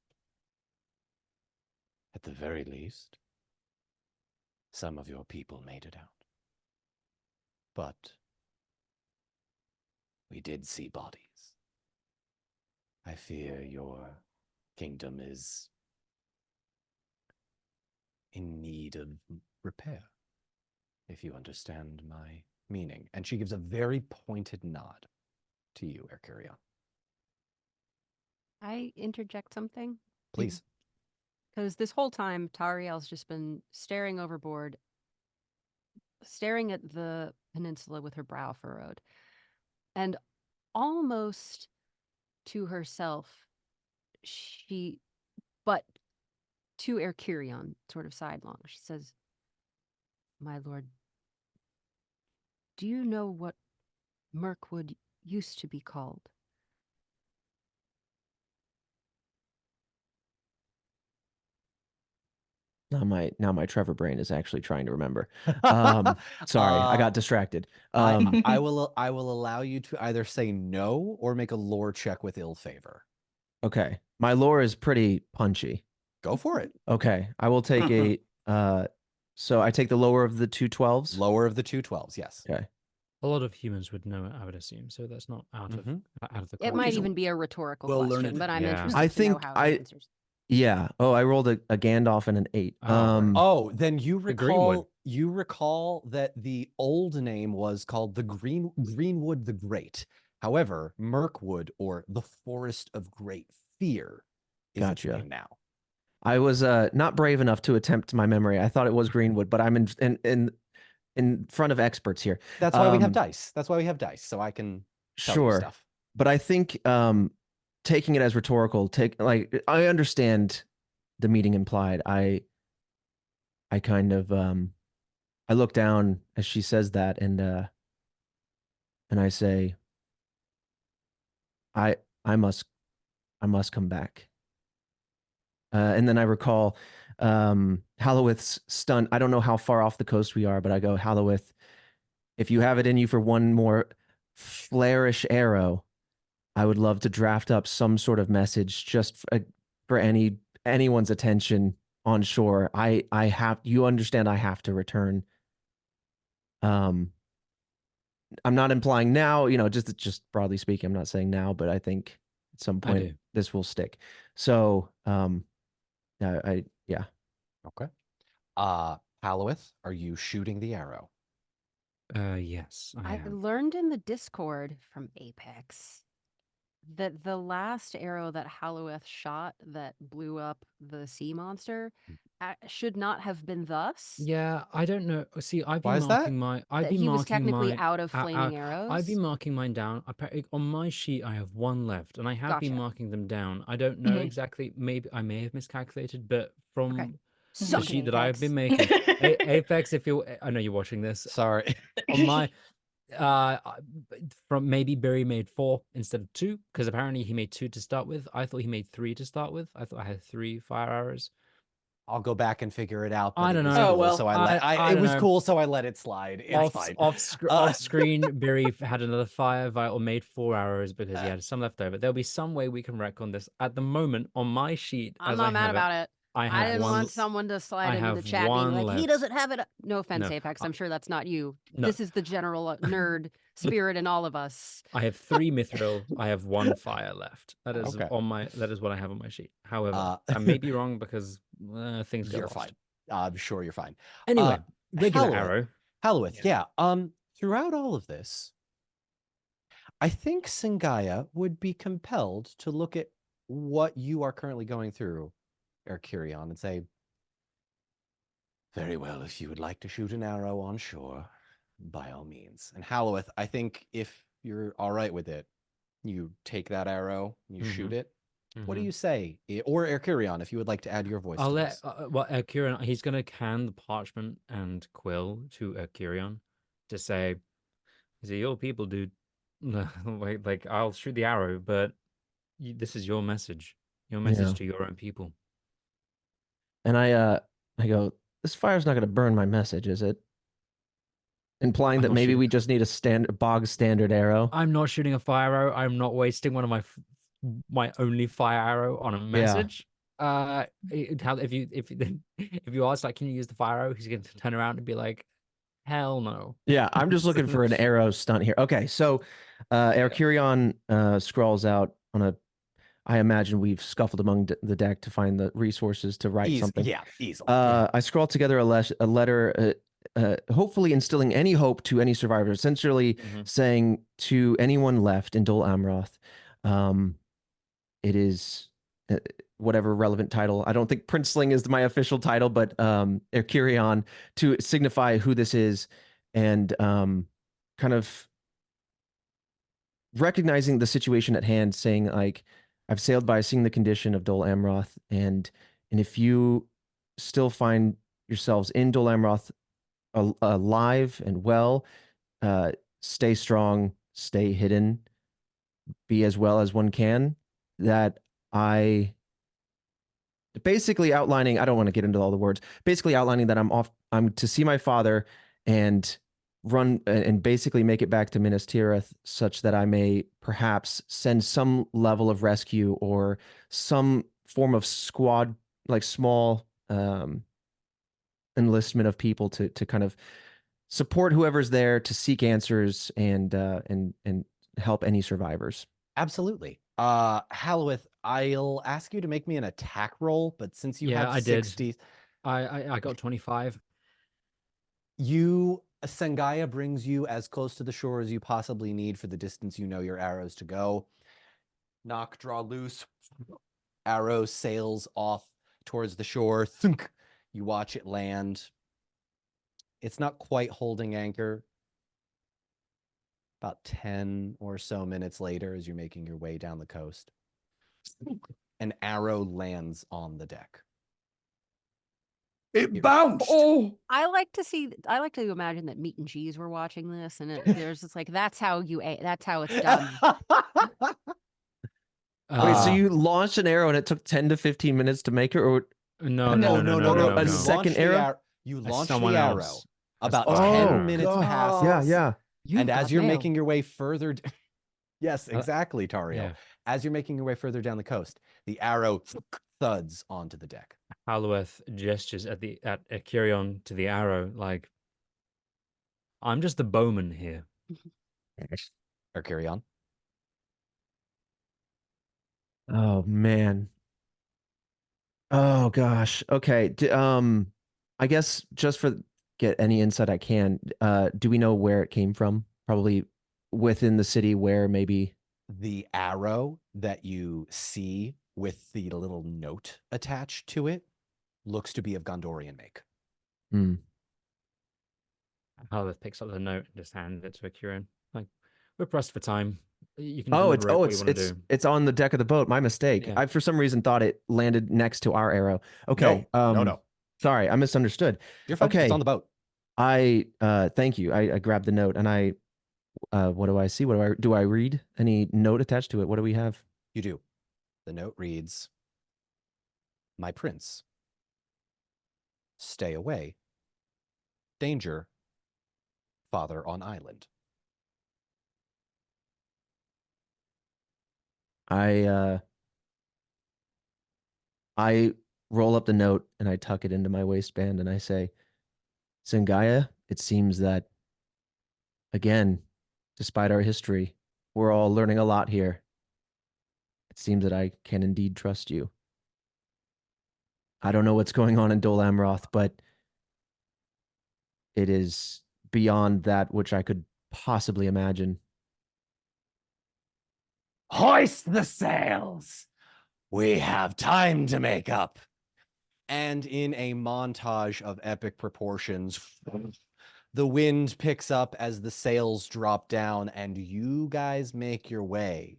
At the very least, some of your people made it out. But we did see bodies. I fear your kingdom is in need of repair, if you understand my meaning. And she gives a very pointed nod to you, Erkurion. I interject something? Please. Because this whole time, Tariel's just been staring overboard, staring at the peninsula with her brow furrowed. And almost to herself, but to Erkurion, sort of sidelong, she says, "My lord, do you know what Mirkwood used to be called?" Now my Trevor brain is actually trying to remember. Sorry, I got distracted. I will allow you to either say no or make a lore check with ill favor. Okay. My lore is pretty punchy. Go for it. Okay. I will take so I take the lower of the 212s. Lower of the 212s, yes. Okay. A lot of humans would know it, I would assume. So that's not out of the It question. might even be a rhetorical well-learned. question, but I'm Yeah. interested I to know think how he answers. Yeah. Oh, I rolled a Gandalf and an 8. Oh, right. Oh, then you Greenwood. recall that the old name was called the Greenwood the Great. However, Mirkwood, or the Forest of Great Fear, is its Gotcha. name now. I was not brave enough to attempt my memory. I thought it was Greenwood, but I'm in front of experts here. That's why we have dice. That's why we have dice, so I can tell you Sure. stuff. But I think taking it as rhetorical, I understand the meaning implied. I kind of I look down as she says that and I say I must come back. And then I recall Halloweth's stunt. I don't know how far off the coast we are, but I go, Halloweth, if you have it in you for one more flourish arrow, I would love to draft up some sort of message just for anyone's attention on shore. You understand I have to return. I'm not implying now, just broadly speaking, I'm not saying now, but I think at some point this will stick. So, yeah. Okay. Halloweth, are you shooting the arrow? Yes, I I am. learned in the Discord from Apex that the last arrow that Halloweth shot that blew up the sea monster should not have been thus. Yeah, I don't know. See, I've Why been is that? marking my. I've That been he was marking technically my. out of flaming I've been arrows. marking mine down. On my sheet, I have one left, and I have been Gotcha. marking them down. I don't know Mhm. exactly. Maybe I may have miscalculated, but Okay. from the Suck sheet it, that I've been Apex. making, Apex, if you're, I know you're watching this. Sorry. On my, uh, from maybe Barry made 4 instead of 2, because apparently he made 2 to start with. I thought he made 3 to start with. I thought I had 3 fire arrows. I'll go back and figure it out. But I it don't was know. Oh, cool, well. so it don't was know. cool, so I let it slide. It's fine. Off screen, Barry had another fire vial, made 4 arrows because he had some left over. There'll be some way we can wreck on this. At the moment, on my sheet, I'm as not I mad have about it. I I have didn't one. want someone to slide I into the have chat being one like, he left. doesn't have it. No offense, No, Apex. I'm sure that's not you. no. This is the general nerd spirit in all of us. I have 3 mithril. I have 1 fire left. That is Okay. That is what I have on my sheet. However, Uh, I may be wrong because things get You're lost. fine. I'm sure you're fine. Anyway, regular Halloweth. arrow. Halloweth, yeah. Throughout all of this, I think Sangaya would be compelled to look at what you are currently going through, Erkurion, and say, very well, if you would like to shoot an arrow on shore, by all means. And Halloweth, I think if you're all right with it, you take that arrow, you shoot it. What do you say? Or Erkurion, if you would like to add your voice I'll to let this. Kieran. He's gonna hand the parchment and quill to Kieran to say, "These are your people, dude. like I'll shoot the arrow, but this is your message Yeah. to your own people." And I go, this fire's not going to burn my message, is it? Implying I'm that not maybe shooting- we just need a bog standard arrow. I'm not shooting a fire arrow. I'm not wasting one of my only fire arrow on a message. If you if you ask like, can you use the fire arrow? He's going to turn around and be like, hell no. Yeah, I'm just looking for an arrow stunt here. Okay, so Erkurion scrawls out on a. I imagine we've scuffled among the deck to find the resources to write something. Yeah, easily. I scrawled together a letter, hopefully instilling any hope to any survivor, essentially saying to anyone left in Dol Amroth, it is whatever relevant title. I don't think Princeling is my official title, but Erkurion, to signify who this is and kind of recognizing the situation at hand, saying like, I've sailed by seeing the condition of Dol Amroth, and if you still find yourselves in Dol Amroth alive and well, stay strong, stay hidden, be as well as one can. That I basically outlining, I don't want to get into all the words, basically outlining that I'm to see my father and run and basically make it back to Minas Tirith, such that I may perhaps send some level of rescue or some form of squad, like small enlistment of people to kind of support whoever's there to seek answers and help any survivors. Absolutely. Halloweth, I'll ask you to make me an attack roll, but since you have I did. 60, I got 25. Sangaya brings you as close to the shore as you possibly need for the distance you know your arrows to go. Knock, draw loose. Arrow sails off towards the shore. Thunk. You watch it land. It's not quite holding anchor. About 10 or so minutes later, as you're making your way down the coast, an arrow lands on the deck. It bounced. Oh, I like to imagine that Meat and Cheese were watching this, and there's just like, that's how it's done. Wait, so you launched an arrow and it took 10 to 15 minutes to make it, or No. A second arrow? You launched the Someone arrow. else. About Oh, 10 minutes God. passes. Yeah. And as you're mail. making your way further, yes, exactly, Tario. Yeah. As you're making your way further down the coast, the arrow thuds onto the deck. Halloweth gestures at Kirion to the arrow, like, I'm just the bowman here. Or carry on. Oh man. Oh gosh. Okay. I guess just for get any insight I can, do we know where it came from? Probably within the city where maybe the arrow that you see with the little note attached to it looks to be of Gondorian make. Hmm. Halveth picks up the note and just hands it to Akirion. Like, we're pressed for time. You can Oh, deliver what you want to do. it's on the deck of the boat. My mistake. Yeah. I for some reason thought it landed next to our arrow. Okay. No. Sorry, I misunderstood. You're fine. Okay. It's on the boat. I thank you. I grabbed the note and I what do I see? What do I read? Any note attached to it? What do we have? You do. The note reads, "My prince, stay away. Danger. Father on island." I roll up the note and I tuck it into my waistband and I say, Zingaya, it seems that again, despite our history, we're all learning a lot here. It seems that I can indeed trust you. I don't know what's going on in Dol Amroth, but it is beyond that which I could possibly imagine. Hoist the sails. We have time to make up. And in a montage of epic proportions, the wind picks up as the sails drop down, and you guys make your way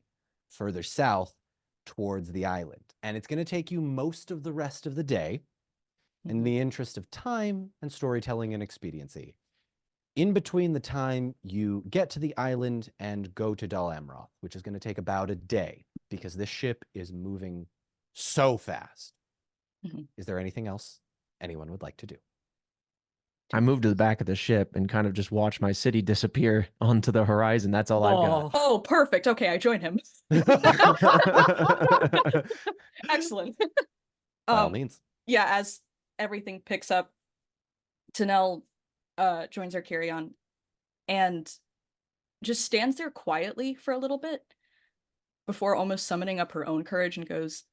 further south towards the island. And it's going to take you most of the rest of the day in the interest of time and storytelling and expediency. In between the time you get to the island and go to Dol Amroth, which is going to take about a day because this ship is moving so fast. Is there anything else anyone would like to do? I moved to the back of the ship and kind of just watched my city disappear onto the horizon. That's all I've got. Oh, perfect. Okay, I join him. Excellent. By all means. Yeah, as everything picks up, Tanel joins Arcurion and just stands there quietly for a little bit before almost summoning up her own courage and goes,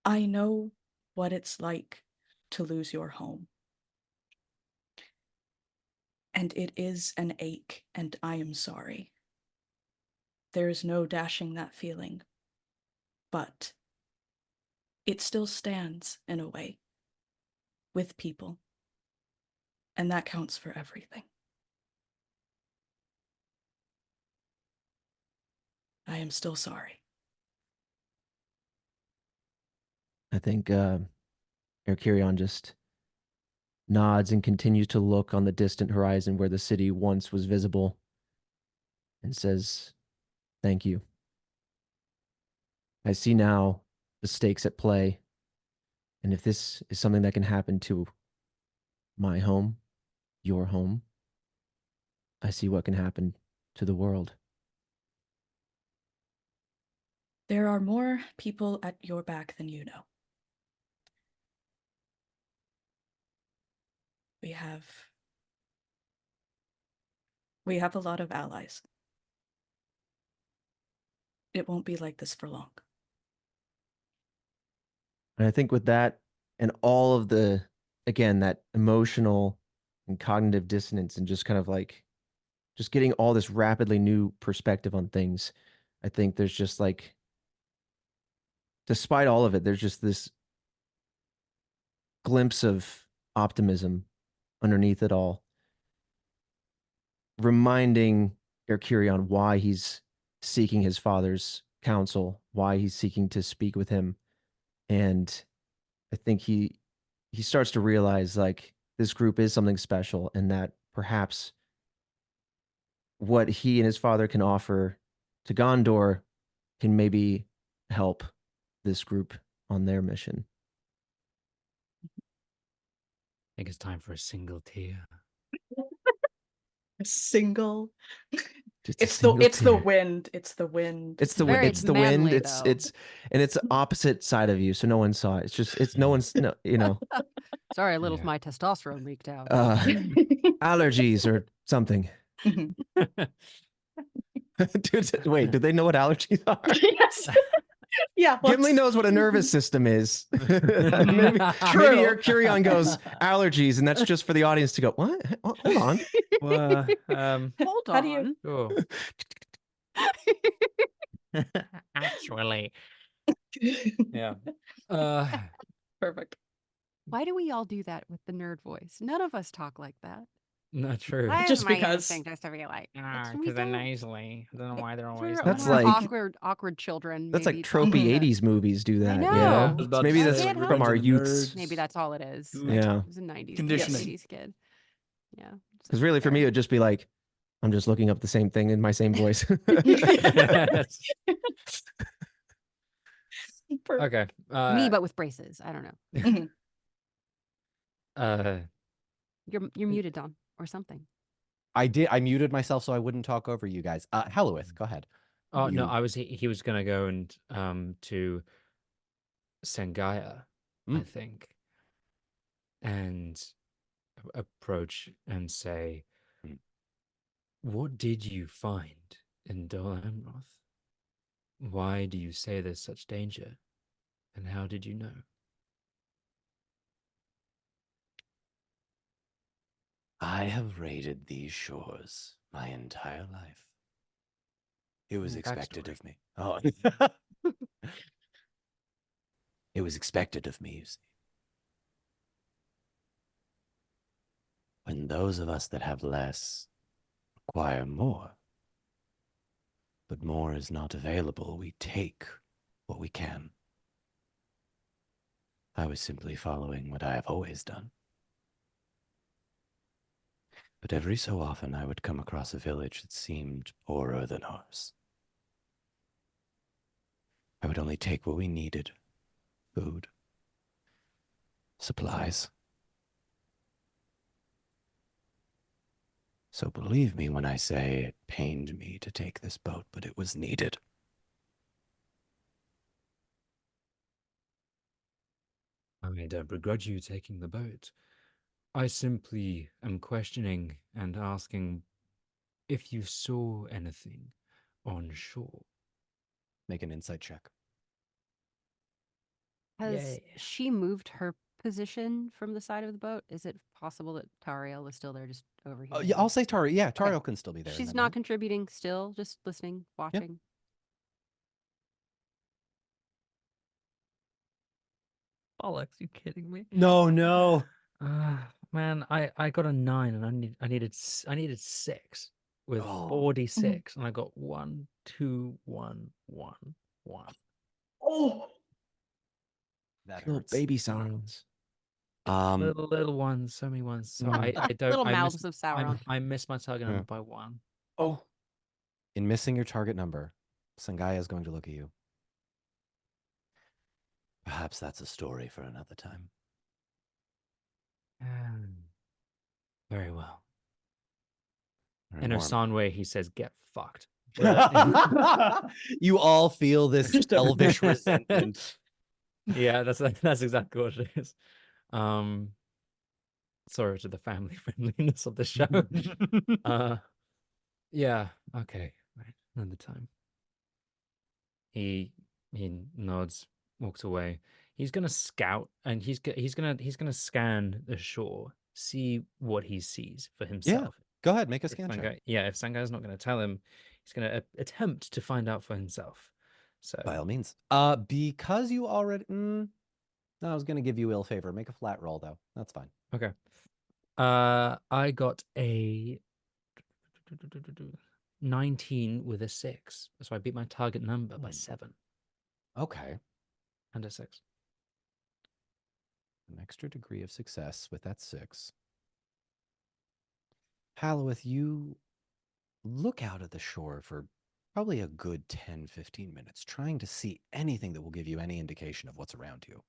I know what it's like to lose your home. And it is an ache, and I am sorry. There is no dashing that feeling, but it still stands in a way with people, and that counts for everything. I am still sorry. I think Erkirion just nods and continues to look on the distant horizon where the city once was visible and says, thank you. I see now the stakes at play. And if this is something that can happen to my home, your home, I see what can happen to the world. There are more people at your back than you know. We have a lot of allies. It won't be like this for long. And I think with that and all of the, again, that emotional and cognitive dissonance and just kind of like, just getting all this rapidly new perspective on things, I think there's just like, despite all of it, there's just this glimpse of optimism underneath it all, reminding Erkirion why he's seeking his father's counsel, why he's seeking to speak with him. And I think he starts to realize like this group is something special and that perhaps what he and his father can offer to Gondor can maybe help this group on their mission. I think it's time for a single tear. A single. Just a It's single the tear. wind. It's the wind. It's the Very it's the wind. manly, It's though. and it's opposite side of you, so no one saw it. It's no one's no, you know, Sorry, a little Yeah. of my testosterone leaked out. allergies or something. Mhm. Dude, wait, do they know what allergies are? Yes. Yeah. Gimli knows what a nervous system is. maybe True. Erkirion goes allergies, and that's just for the audience to go, what? Hold on. Well, Hold How do you- on. sure. Actually. Yeah. Perfect. Why do we all do that with the nerd voice? None of us talk like that. Not true. Why Just is my because. instinct just to be like, Ah, we because they're don't. nasally. I don't know why they're always We're, That's we're nasally. like- awkward children. That's maybe like talk tropey like that. 80s movies do that. know. You Yeah, I know? was about Maybe to that's say, Can't like, help from our Revenge of the youths. Nerds. Maybe that's all it is. Dude. Yeah. I was a 90s Conditioning. kid, 80s kid. Yeah. just Because really, for fair. me, it would just be like, I'm just looking up the same thing in my same voice. Okay. Me, but with braces. I don't know. Uh, You're muted, Don, or something. I muted myself so I wouldn't talk over you guys. Halloweth, go ahead. oh no, You- he was gonna go and to Sengaya, I Mm. think, and approach and say, Mm. "What did you find in Dol Amroth? Why do you say there's such danger, and how did you know?" I have raided these shores my entire life. It was expected Backstory. of me. Oh, it was expected of me, you see. When those of us that have less require more, but more is not available, we take what we can. I was simply following what I have always done. But every so often I would come across a village that seemed poorer than ours. I would only take what we needed: food, supplies. So believe me when I say it pained me to take this boat, but it was needed. I don't begrudge you taking the boat. I simply am questioning and asking if you saw anything on shore. Make an insight check. Has Yay. she moved her position from the side of the boat? Is it possible that Tariel is still there, just over here? Yeah, I'll say Tari. Yeah, Tariel can still be there. in She's that not moment. contributing still, just listening, watching. Bollocks, you kidding me? No. Man, I got a 9 and I needed 6 with Oh. 46 and I got 1, 2, 1, 1, 1. Oh, That Little hurts. baby sounds. Little ones, so many ones. So I don't Little I mouths missed, of Sauron. I missed my target Yeah. number by 1. oh, In missing your target number, Sangaya is going to look at you. Perhaps that's a story for another time. Very well. Very In warm. Osanwe, he says, "Get fucked." You all feel this Just everything. elvish resentment. Yeah, that's exactly what it is. Sorry to the family friendliness of the show. Yeah, okay, right, another time. He nods, walks away. He's gonna scout, and he's gonna scan the shore, see what he sees for himself. Go ahead, make a If scan check. if Sangai's not gonna tell him, he's gonna attempt to find out for himself. So By all means. Because you already. No, I was going to give you ill favor. Make a flat roll, though. That's fine. okay. I got a 19 with a 6, so I beat my target number by 7 Okay. and a 6. An extra degree of success with that 6. Halloweth, you look out at the shore for probably a good 10, 15 minutes, trying to see anything that will give you any indication of what's around you.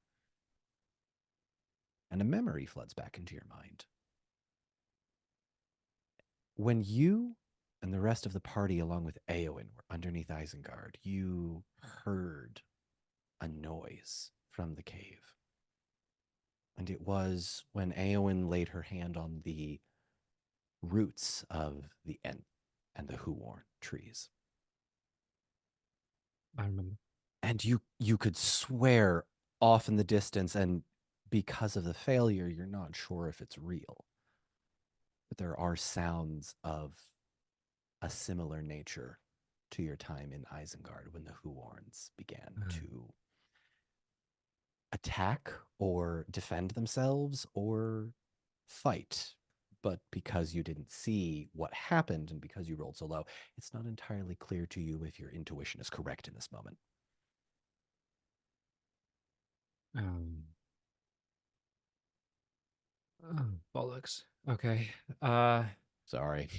And a memory floods back into your mind. When you and the rest of the party, along with Eowyn, were underneath Isengard, you heard a noise from the cave. And it was when Eowyn laid her hand on the roots of the Ent and the Huorn trees. I remember. And you could swear off in the distance, and because of the failure, you're not sure if it's real. But there are sounds of a similar nature to your time in Isengard when the Huorns began to attack or defend themselves or fight. But because you didn't see what happened and because you rolled so low, it's not entirely clear to you if your intuition is correct in this moment. Oh, bollocks. Okay. Sorry.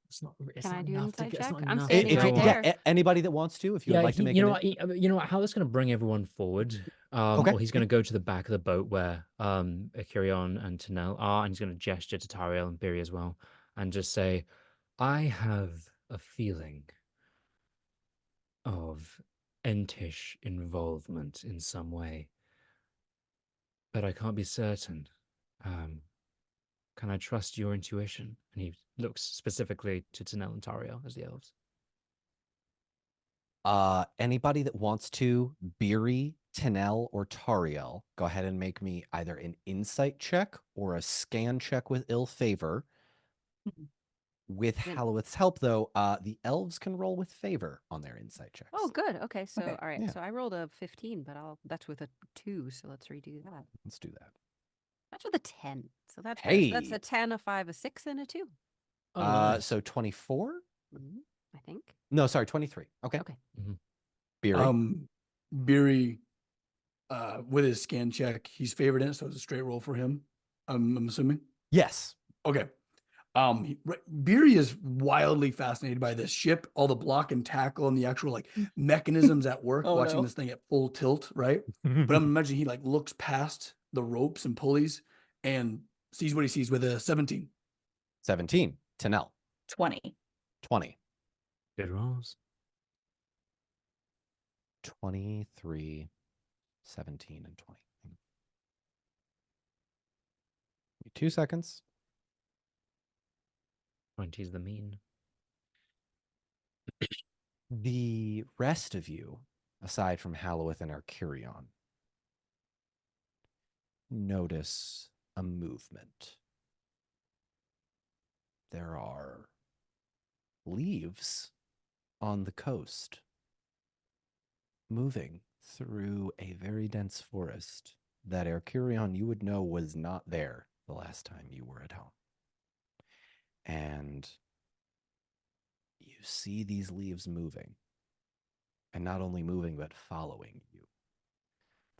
It's Can not I do an enough to inside get. It's check? not I'm enough standing to right go there. on. Anybody that wants to, if you would like to make you know an what? You know what? Hal is going to bring everyone forward. Okay. Or he's going to go to the back of the boat where Akirion and Tanel are, and he's going to gesture to Tariel and Biri as well, and just say, "I have a feeling of Entish involvement in some way, but I can't be certain. Can I trust your intuition?" And he looks specifically to Tanel and Tariel as the elves. Anybody that wants to, Beery, Tanel, or Tariel, go ahead and make me either an insight check or a scan check with ill favor. With Then- Hallowith's help, though, the elves can roll with favor on their insight checks. Oh, good. Okay, so Okay. all right. Yeah. So I rolled a 15, but that's with a 2, so let's redo that. Let's do that. That's with a 10. So that's better. So that's Hey! a 10, a 5, a 6, and a 2. Oh, nice. So 24? I think. No, sorry, 23. Okay. Okay. Beery. Beery, with his scan check, he's favored in it, so it's a straight roll for him. I'm assuming. Yes. Okay. Beery is wildly fascinated by this ship, all the block and tackle, and the actual like mechanisms at work. Oh, watching no. this thing at full tilt, right? But I'm imagining he like looks past the ropes and pulleys and sees what he sees with a 17. 17. Tanel. 20. 20. Good rolls. 23, 17, and 20. Give me 2 seconds. 20 is the mean. The rest of you, aside from Hallowith and Arcurion, notice a movement. There are leaves on the coast moving through a very dense forest that Arcurion you would know was not there the last time you were at home. And you see these leaves moving. And not only moving, but following you.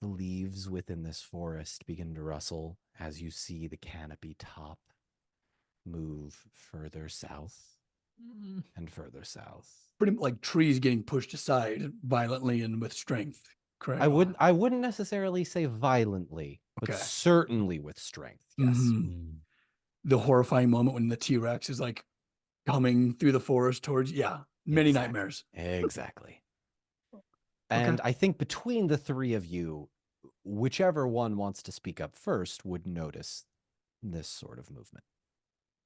The leaves within this forest begin to rustle as you see the canopy top move further south and further south. Pretty like trees getting pushed aside violently and with strength. Correct. I wouldn't necessarily say violently, but Okay. certainly with strength. Yes. Mhm. The horrifying moment when the T-Rex is like coming through the forest towards many Exactly. nightmares. Exactly. And I think between the three of you, whichever one wants to speak up first would notice this sort of movement.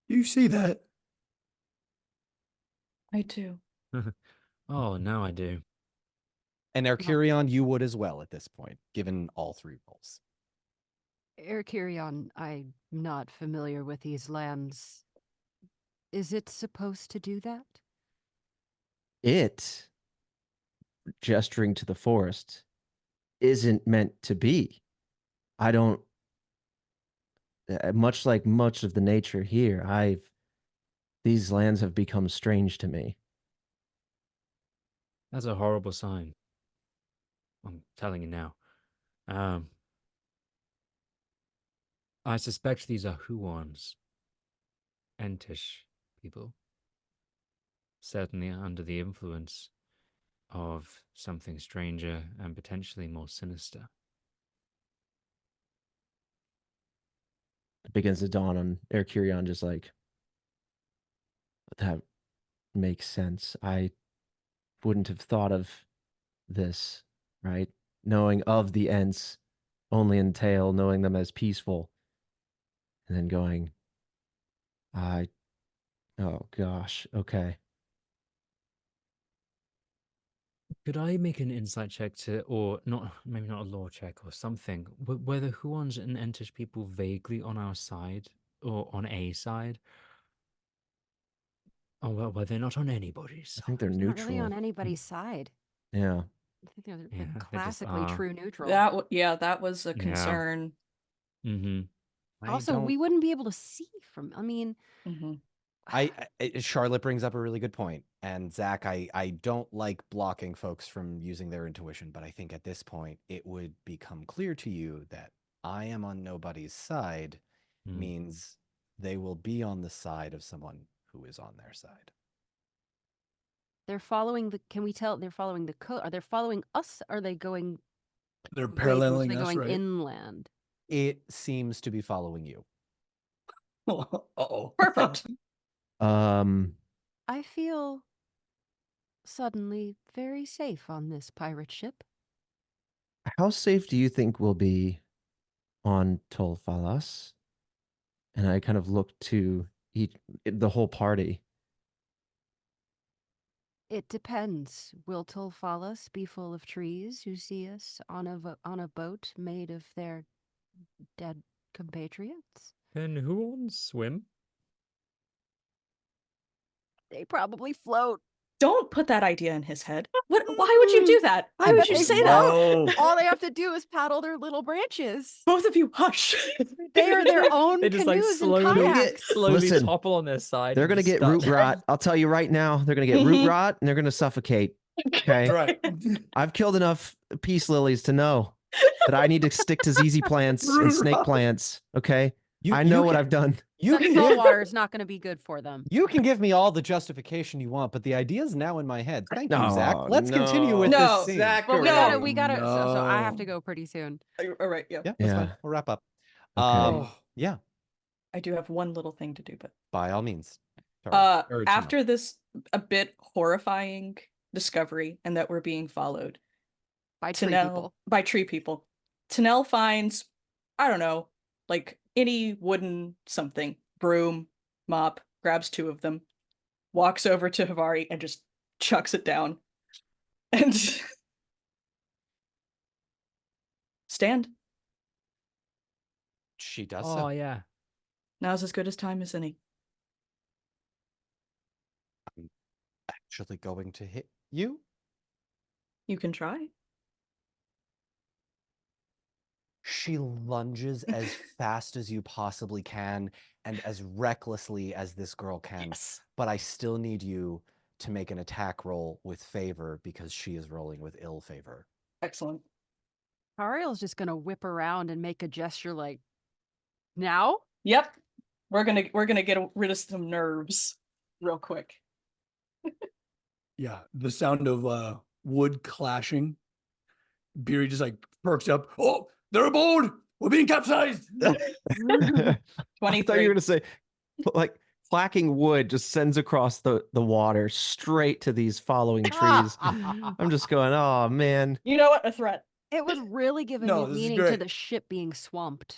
You see that? I do. Oh, now I do. And Arcurion, you would as well at this point, given all three rolls. Erkirion, I'm not familiar with these lands. Is it supposed to do that? It, gesturing to the forest, isn't meant to be. I don't, much like much of the nature here, these lands have become strange to me. That's a horrible sign. I'm telling you now. I suspect these are Huons. Entish people. Certainly under the influence of something stranger and potentially more sinister. It begins to dawn on Erkurion, just like, that makes sense. I wouldn't have thought of this, right? Knowing of the Ents only entail knowing them as peaceful. And then going, oh gosh, okay. Could I make an insight check or not, maybe not a lore check or something? Were the Huons and Entish people vaguely on our side or on a side? Oh well, they're not on anybody's I think they're They're not really on neutral. anybody's side. Yeah. I think they're Yeah, like they just classically are. true neutral. That was a Yeah. concern. Mm-hmm. Also, we wouldn't be able to see from. I mean, Mhm. Charlotte brings up a really good point. And Zach, I don't like blocking folks from using their intuition, but I think at this point it would become clear to you that I am on nobody's side means they will be on the side of someone who is on their side. they're following the. Can we tell they're following the code? Are they following us? Are they going? They're Are paralleling they us, going right? inland? It seems to be following you. Uh-oh. Perfect. I feel suddenly very safe on this pirate ship. How safe do you think we'll be on Tolfalas? And I kind of look to the whole party. It depends. Will Tolfalas be full of trees who see us on a boat made of their dead compatriots? Then who won't swim? They probably float. Don't put that idea in his head. What? Why would you do that? Why I would bet you they say float. that? All they have to do is paddle their little branches. Both of you, hush. They are their own They just like canoes and slowly, kayaks. slowly Listen, topple on their side. They're and gonna just get start root to- rot. I'll tell you right now, they're gonna get root Mhm. rot and they're gonna suffocate. Okay. That's right. I've killed enough peace lilies to know that I need to stick to ZZ plants and Root snake rot. plants. Okay. You, I know you what can, I've done. You That can salt give, water is not going to be good for them. you can give me all the justification you want, but the idea is now in my head. Thank you, Zach. Oh, Let's continue with No, this scene. But No. we gotta. So I have to No. go pretty soon. All right, yeah. Yeah, that's fine. Yeah. We'll wrap up. Okay. Yeah, I do have one little thing to do, but by all means. Sorry. Or to after this a bit horrifying discovery and that we're being followed By tree Tanel people. by tree people, Tanel finds, I don't know, like any wooden something, broom, mop, grabs two of them, walks over to Havari and just chucks it down. And stand. She does Oh so. yeah. Now's as good as time as any. Actually going to hit you. You can try. She lunges as fast as you possibly can and as recklessly as this girl can. Yes. But I still need you to make an attack roll with favor because she is rolling with ill favor. Excellent. Ariel's just gonna whip around and make a gesture like, now? Yep. We're gonna get rid of some nerves real quick. Yeah, the sound of wood clashing. Beery just like perks up. Oh, they're aboard. We're being capsized. I thought 23. you were gonna say like clacking wood just sends across the water straight to these following trees. I'm just going, oh man. You know what? A threat. It would really give a No, new this is meaning to great. the ship being swamped.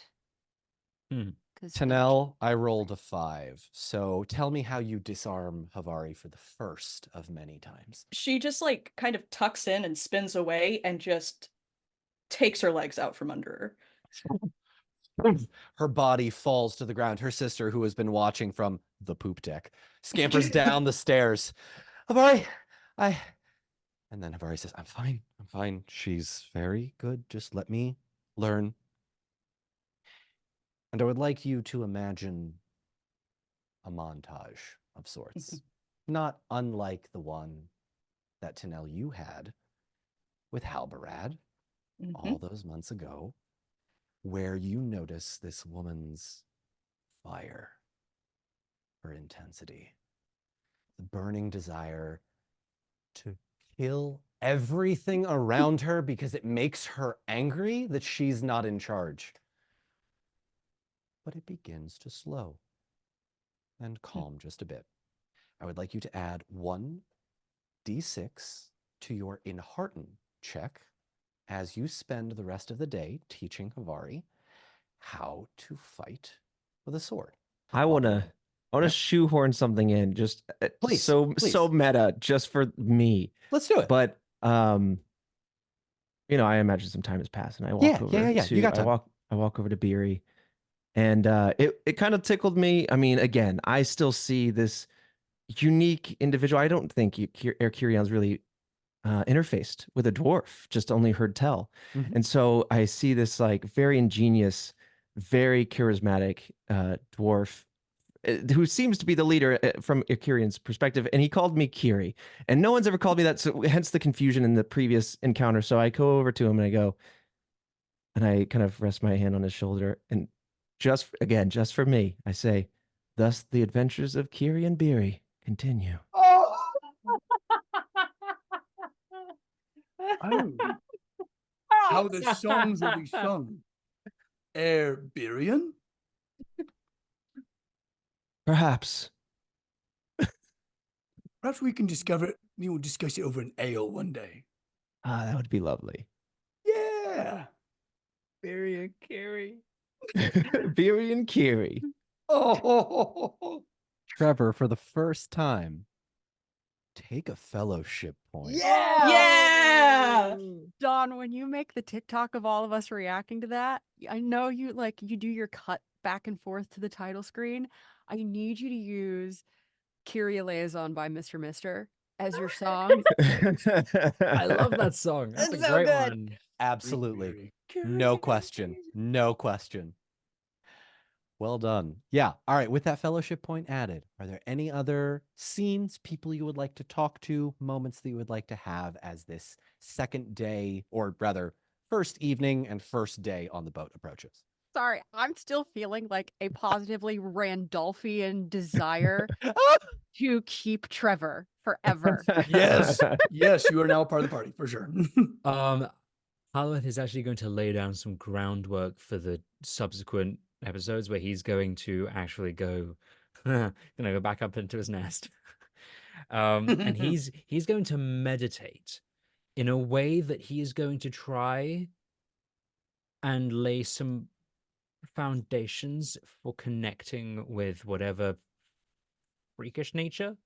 Hmm. 'Cause Tanel, I rolled a 5. So tell me how you disarm Havari for the first of many times. She just like kind of tucks in and spins away and just takes her legs out from under her. Her body falls to the ground. Her sister, who has been watching from the poop deck, scampers down the stairs. Havari, and then Havari says, I'm fine. I'm fine. She's very good. Just let me learn. And I would like you to imagine a montage of sorts, not unlike the one that Tanel you had with Halbarad all those months ago, where you notice this woman's fire, her intensity, the burning desire to kill everything around her because it makes her angry that she's not in charge. But it begins to slow and calm just a bit. I would like you to add 1d6 to your enhearten check as you spend the rest of the day teaching Havari how to fight with a sword. I wanna Yeah. shoehorn something in, just Please, so please. meta, just for me. Let's do it. But I imagine some time has passed, and I walk Yeah, over yeah. to You got time. I walk over to Beery, and it kind of tickled me. I mean, again, I still see this unique individual. I don't think Erkyrion's really interfaced with a dwarf, just only heard tell. Mhm. And so I see this like very ingenious, very charismatic dwarf who seems to be the leader from Kyrion's perspective. And he called me Kiri. And no one's ever called me that. So hence the confusion in the previous encounter. So I go over to him and I go, and I kind of rest my hand on his shoulder. And just for me, I say, thus the adventures of Kiri and Beery continue. Oh, oh, how the songs will be sung. Birion? Perhaps. Perhaps we can discuss it over an ale one day. Ah, that would be lovely. Yeah. Barry and Carrie. Beery and Kiri. Oh, Trevor, for the first time, take a fellowship point. Yeah. Don, when you make the TikTok of all of us reacting to that, I know you do your cut back and forth to the title screen. I need you to use Kyrie Liaison by Mr. Mister as your song. I love that song. That's It's a so great good. one. Absolutely. No question. No question. Well done. Yeah. All right. With that fellowship point added, are there any other scenes, people you would like to talk to, moments that you would like to have as this second day, or rather, first evening and first day on the boat approaches? Sorry, I'm still feeling like a positively Randolphian desire to keep Trevor forever. yes. Yes, you are now a part of the party for sure. Halworth is actually going to lay down some groundwork for the subsequent episodes where he's going to actually go back up into his nest. And he's going to meditate in a way that he is going to try and lay some foundations for connecting with whatever freakish nature,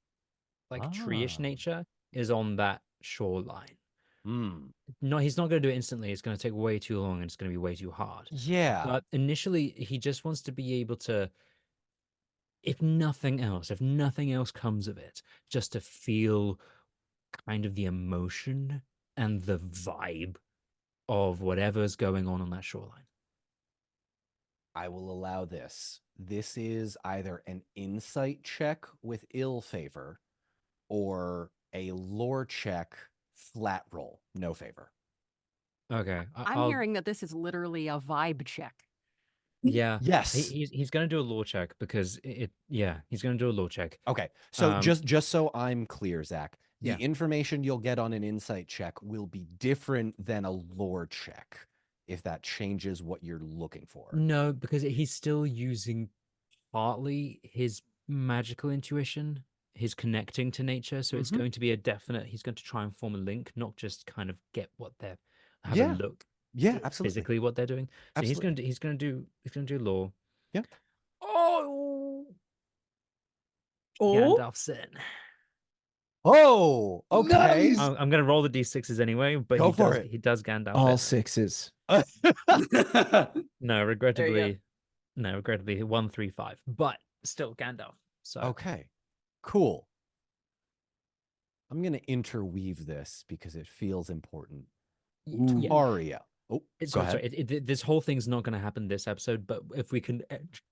like tree-ish Ah. nature, is on that shoreline. Hmm. No, he's not going to do it instantly. It's going to take way too long and it's going to be way too hard. Yeah. But initially, he just wants to be able to, if nothing else comes of it, just to feel kind of the emotion and the vibe of whatever's going on that shoreline. I will allow this. This is either an insight check with ill favor or a lore check flat roll, no favor. Okay. I'm hearing that this is literally a vibe check. Yeah. Yes. He's going to do a lore check because he's going to do a lore check. Okay. So Um, just so I'm clear, Zach, the Yeah. information you'll get on an insight check will be different than a lore check if that changes what you're looking for. No, because he's still using partly his magical intuition, his connecting to nature. So it's Mhm. going to be a definite, he's going to try and form a link, not just kind of get what they're, have Yeah. a look Yeah, absolutely. physically what they're doing. So Absolutely. he's going to do lore. Yeah. Oh, Oh, Gandalf's in. Oh, okay. Nice. I'm going to roll the d6s anyway, but Go for it. he does Gandalf All it. sixes. No, regrettably 1, 3, 5, but still Gandalf. So Okay. Cool. I'm going to interweave this because it feels important. yeah. Aria. Oh, go ahead. Sorry, this whole thing's not going to happen this episode, but if we can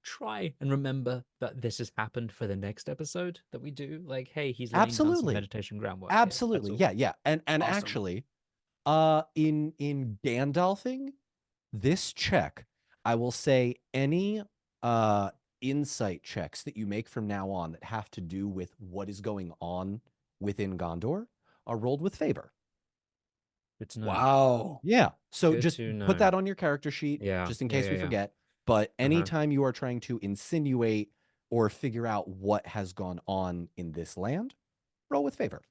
try and remember that this has happened for the next episode that we do, like, hey, he's laying down some Absolutely. meditation groundwork. here. That's Absolutely. all. Yeah. And Awesome. actually, in Gandalfing this check, I will say any insight checks that you make from now on that have to do with what is going on within Gondor are rolled with favor. Good to know. Wow. Yeah. So Good just to know. put that on your character sheet, Yeah, just in yeah, case yeah, we yeah. forget. But anytime you are trying to insinuate or figure out what has gone on in this land, roll with favor.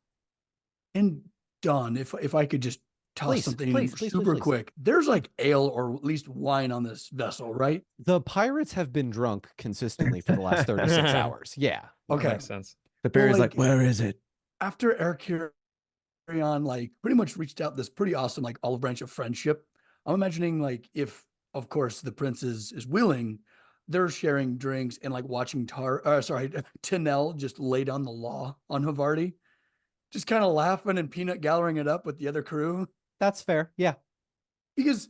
And Don, if I could just toss Please, something please, in please, super please, please. quick. There's like ale or at least wine on this vessel, right? The pirates have been drunk consistently for the last 36 hours. Yeah. That Okay. makes sense. The Barry's like- like, where is it? After Erkyrion's like pretty much reached out this pretty awesome like olive branch of friendship, I'm imagining like if of course the prince is willing, they're sharing drinks and like watching Tanel just lay down the law on Havarti, just kind of laughing and peanut gallerying it up with the other crew. That's fair. Yeah. Because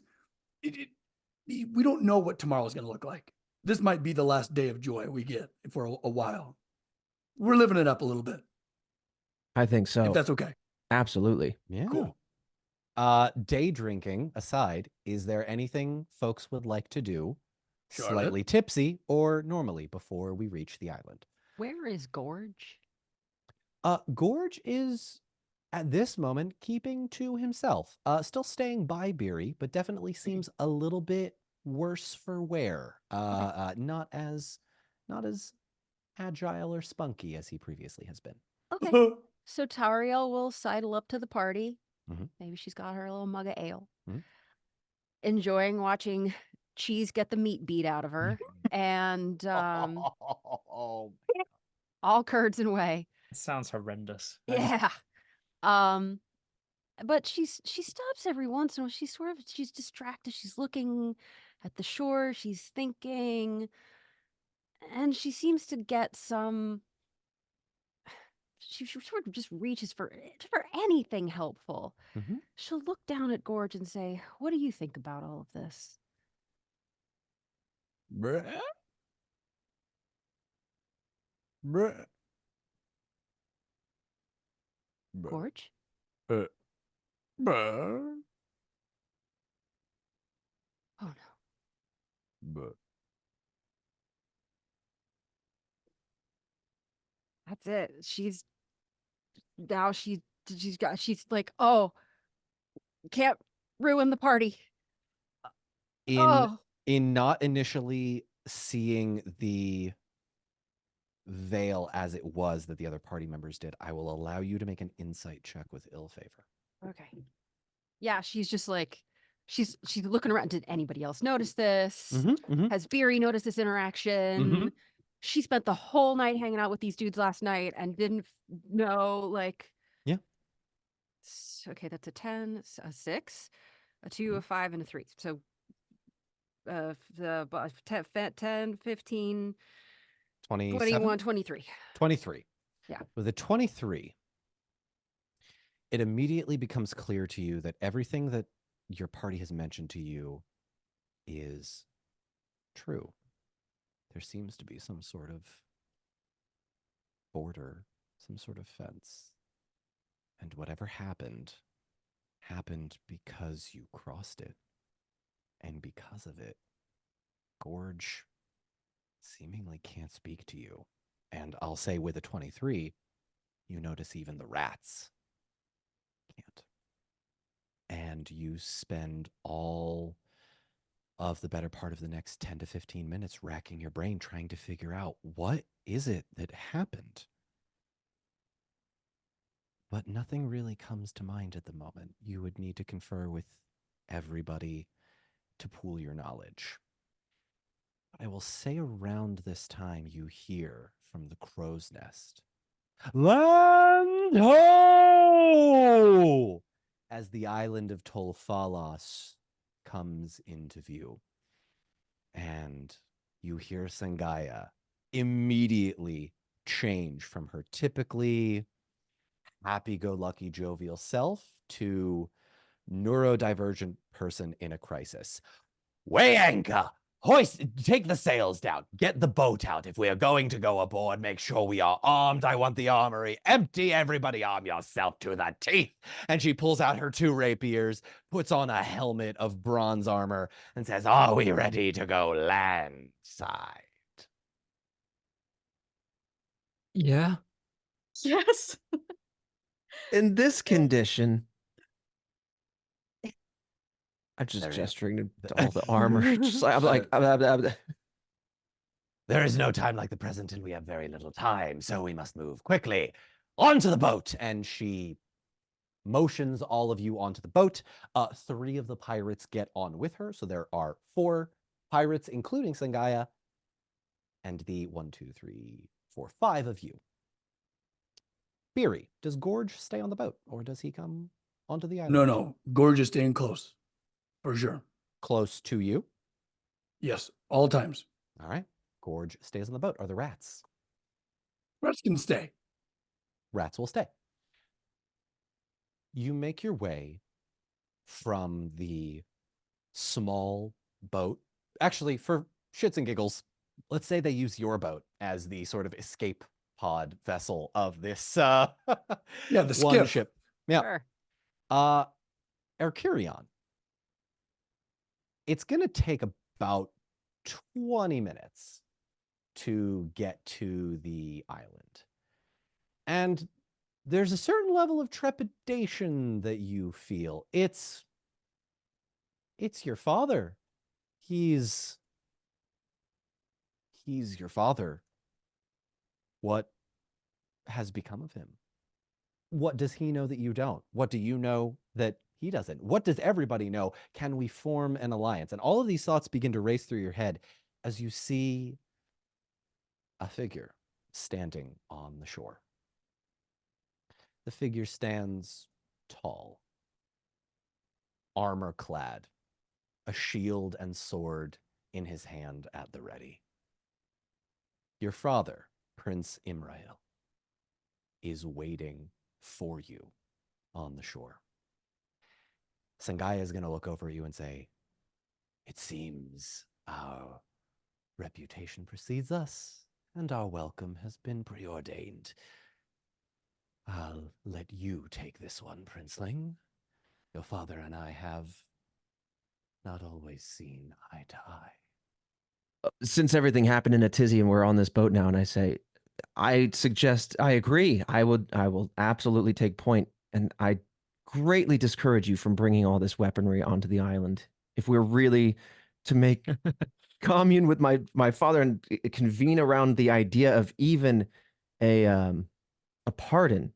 we don't know what tomorrow's going to look like. This might be the last day of joy we get for a while. We're living it up a little bit, I think so. if that's okay. Absolutely. Yeah. Cool. Day drinking aside, is there anything folks would like to do Charlotte? slightly tipsy or normally before we reach the island? Where is Gorge? Gorge is at this moment keeping to himself. Still staying by Beery, but definitely seems a little bit worse for wear. Not as agile or spunky as he previously has been. Okay. So Tariel will sidle up to the party. Mhm. Maybe she's got her little mug of ale. Mhm. Enjoying watching Cheese get the meat beat out of her. And Oh, all curds and whey. It sounds horrendous. Yeah. But she stops every once in a while. She's distracted. She's looking at the shore. She's thinking. And she seems to get some. She sort of just reaches for anything helpful. Mhm. She'll look down at Gorge and say, "What do you think about all of this?" Bruh. Bruh. Bruh. Gorge? Bruh. Bruh. Oh no. Bruh. That's it. She's like, "Oh, can't ruin the party." Oh. In not initially seeing the veil as it was that the other party members did, I will allow you to make an insight check with ill favor. Okay. Yeah, she's just like she's looking around. Did anybody else notice this? Has Beery noticed this interaction? She spent the whole night hanging out with these dudes last night and didn't know, like. Yeah. Okay, that's a 10, a 6, a 2, a 5, and a 3. So the 10, 15, 27? 21, 23. 23. Yeah. With a 23, it immediately becomes clear to you that everything that your party has mentioned to you is true. There seems to be some sort of border, some sort of fence. And whatever happened because you crossed it. And because of it, Gorge seemingly can't speak to you. And I'll say with a 23, you notice even the rats can't. And you spend all of the better part of the next 10 to 15 minutes racking your brain trying to figure out what is it that happened. But nothing really comes to mind at the moment. You would need to confer with everybody to pool your knowledge. I will say around this time you hear from the crow's nest, "Land ho!" as the island of Tolfalos comes into view. And you hear Sangaya immediately change from her typically happy-go-lucky jovial self to neurodivergent person in a crisis. "Weigh anchor! Hoist! Take the sails down! Get the boat out! If we are going to go aboard, make sure we are armed. I want the armory empty. Everybody arm yourself to the teeth!" And she pulls out her 2 rapiers, puts on a helmet of bronze armor, and says, "Are we ready to go landside?" Yeah. Yes. In this condition, I'm just There is- gesturing to all the armor. Just like, I'm "There is no time like the present, and we have very little time, so we must move quickly. Onto the boat!" And she motions all of you onto the boat. 3 of the pirates get on with her, so there are 4 pirates, including Sangaya, and the 1, 2, 3, 4, 5 of you. Beery, does Gorge stay on the boat, or does he come onto the island? No. Gorge is staying close. For sure. Close to you? Yes. All times. All right. Gorge stays on the boat. Are the rats? Rats can stay. Rats will stay. You make your way from the small boat. Actually, for shits and giggles, let's say they use your boat as the sort of escape pod vessel of this Yeah, the one skiff. ship. Yeah. Sure. Erkurion. It's going to take about 20 minutes to get to the island. And there's a certain level of trepidation that you feel. It's your father. He's your father. What has become of him? What does he know that you don't? What do you know that he doesn't? What does everybody know? Can we form an alliance? And all of these thoughts begin to race through your head as you see a figure standing on the shore. The figure stands tall, armor clad, a shield and sword in his hand at the ready. Your father, Prince Imrael, is waiting for you on the shore. Sangaya is going to look over at you and say, "It seems our reputation precedes us, and our welcome has been preordained. I'll let you take this one, Princeling. Your father and I have not always seen eye to eye." Since everything happened in a tizzy and we're on this boat now, and I say, I suggest, I agree. I will absolutely take point, and I greatly discourage you from bringing all this weaponry onto the island. If we're really to make commune with my father and convene around the idea of even a pardon,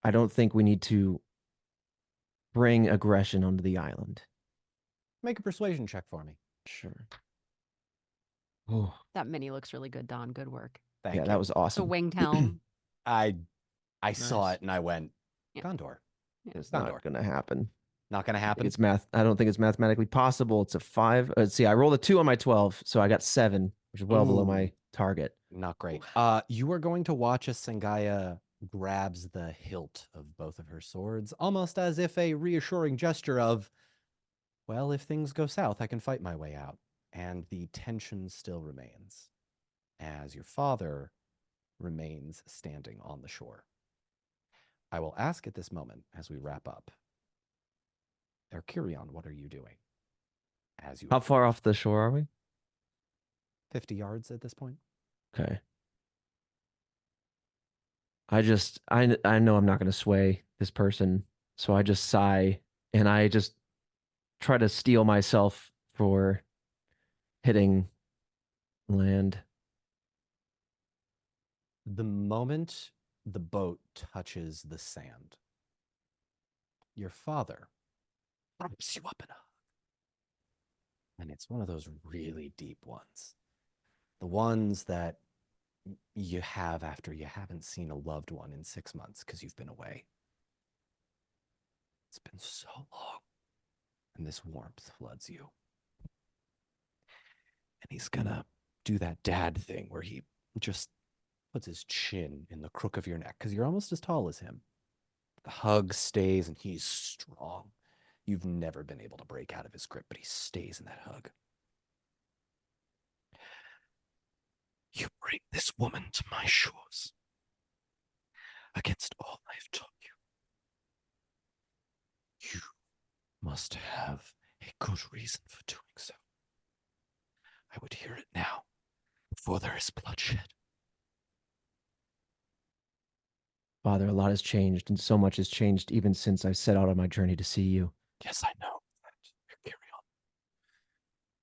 I don't think we need to bring aggression onto the island. Make a persuasion check for me. Sure. Oh, That mini looks really good, Don. Good work. Thank yeah, you. that was The awesome. winged helm. I saw Nice. it and I went, Yeah. Gondor. It's Gondor. not gonna happen. Not going to happen. It's math. I don't think it's mathematically possible. It's a 5. Let's see. I rolled a 2 on my 12, so I got 7, which is well below my Ooh. target. Not great. You are going to watch as Sangaya grabs the hilt of both of her swords, almost as if a reassuring gesture of, well, if things go south, I can fight my way out. And the tension still remains as your father remains standing on the shore. I will ask at this moment, as we wrap up, Erkurion, what are you doing? As you How far off the shore are we? 50 yards at this point. Okay. I know I'm not going to sway this person, so I just sigh and I just try to steel myself for hitting land. The moment the boat touches the sand, your father wraps you up in a hug. And it's one of those really deep ones. The ones that you have after you haven't seen a loved one in 6 months because you've been away. It's been so long. And this warmth floods you. And he's gonna do that dad thing where he just puts his chin in the crook of your neck because you're almost as tall as him. The hug stays and he's strong. You've never been able to break out of his grip, but he stays in that hug. You bring this woman to my shores against all I've taught you. You must have a good reason for doing so. I would hear it now, before there is bloodshed. Father, a lot has changed, and so much has changed even since I set out on my journey to see you. Yes, I know that, Erkurion.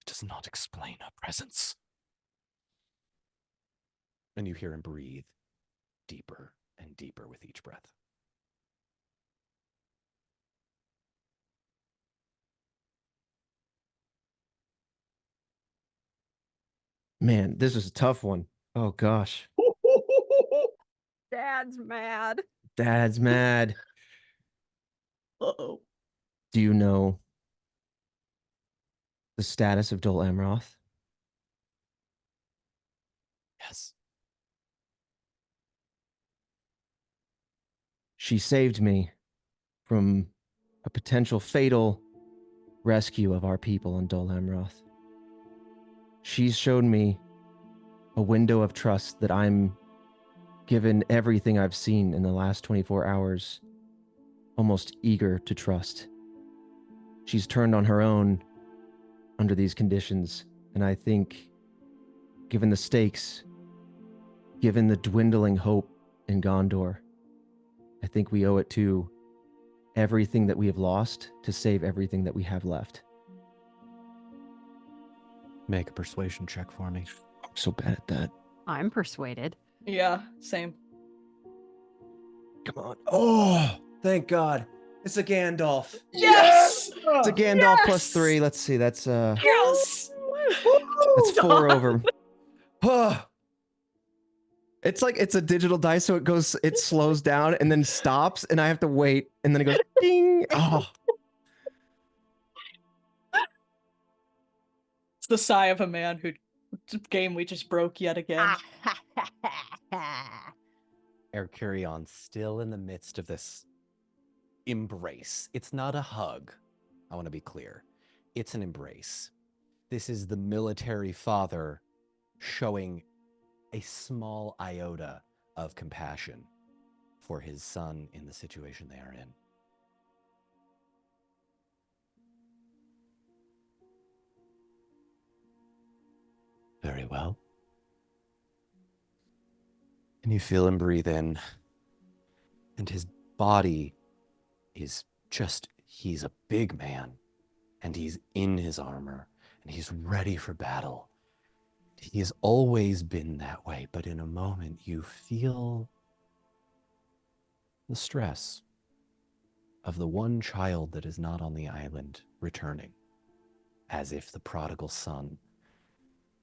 It does not explain her presence. And you hear him breathe deeper and deeper with each breath. Man, this is a tough one. Oh gosh. Dad's mad. Dad's mad. Uh-oh. Do you know the status of Dol Amroth? Yes. She saved me from a potential fatal rescue of our people in Dol Amroth. She's shown me a window of trust that I'm, given everything I've seen in the last 24 hours, almost eager to trust. She's turned on her own under these conditions, and I think, given the stakes, given the dwindling hope in Gondor, I think we owe it to everything that we have lost to save everything that we have left. Make a persuasion check for me. I'm so bad at that. I'm persuaded. Yeah, same. Come on. Oh, thank God. It's a Gandalf. Yes! It's a Gandalf plus 3. Let's see. That's Yes! that's 4 over. Oh. It's like it's a digital dice, so it slows down and then stops, and I have to wait, and then it goes ding. Oh. It's the sigh of a man who game we just broke yet again. Ercurion still in the midst of this embrace. It's not a hug. I want to be clear. It's an embrace. This is the military father showing a small iota of compassion for his son in the situation they are in. Very well. And you feel him breathe in, and his body is just, he's a big man, and he's in his armor, and he's ready for battle. He has always been that way, but in a moment you feel the stress of the one child that is not on the island returning, as if the prodigal son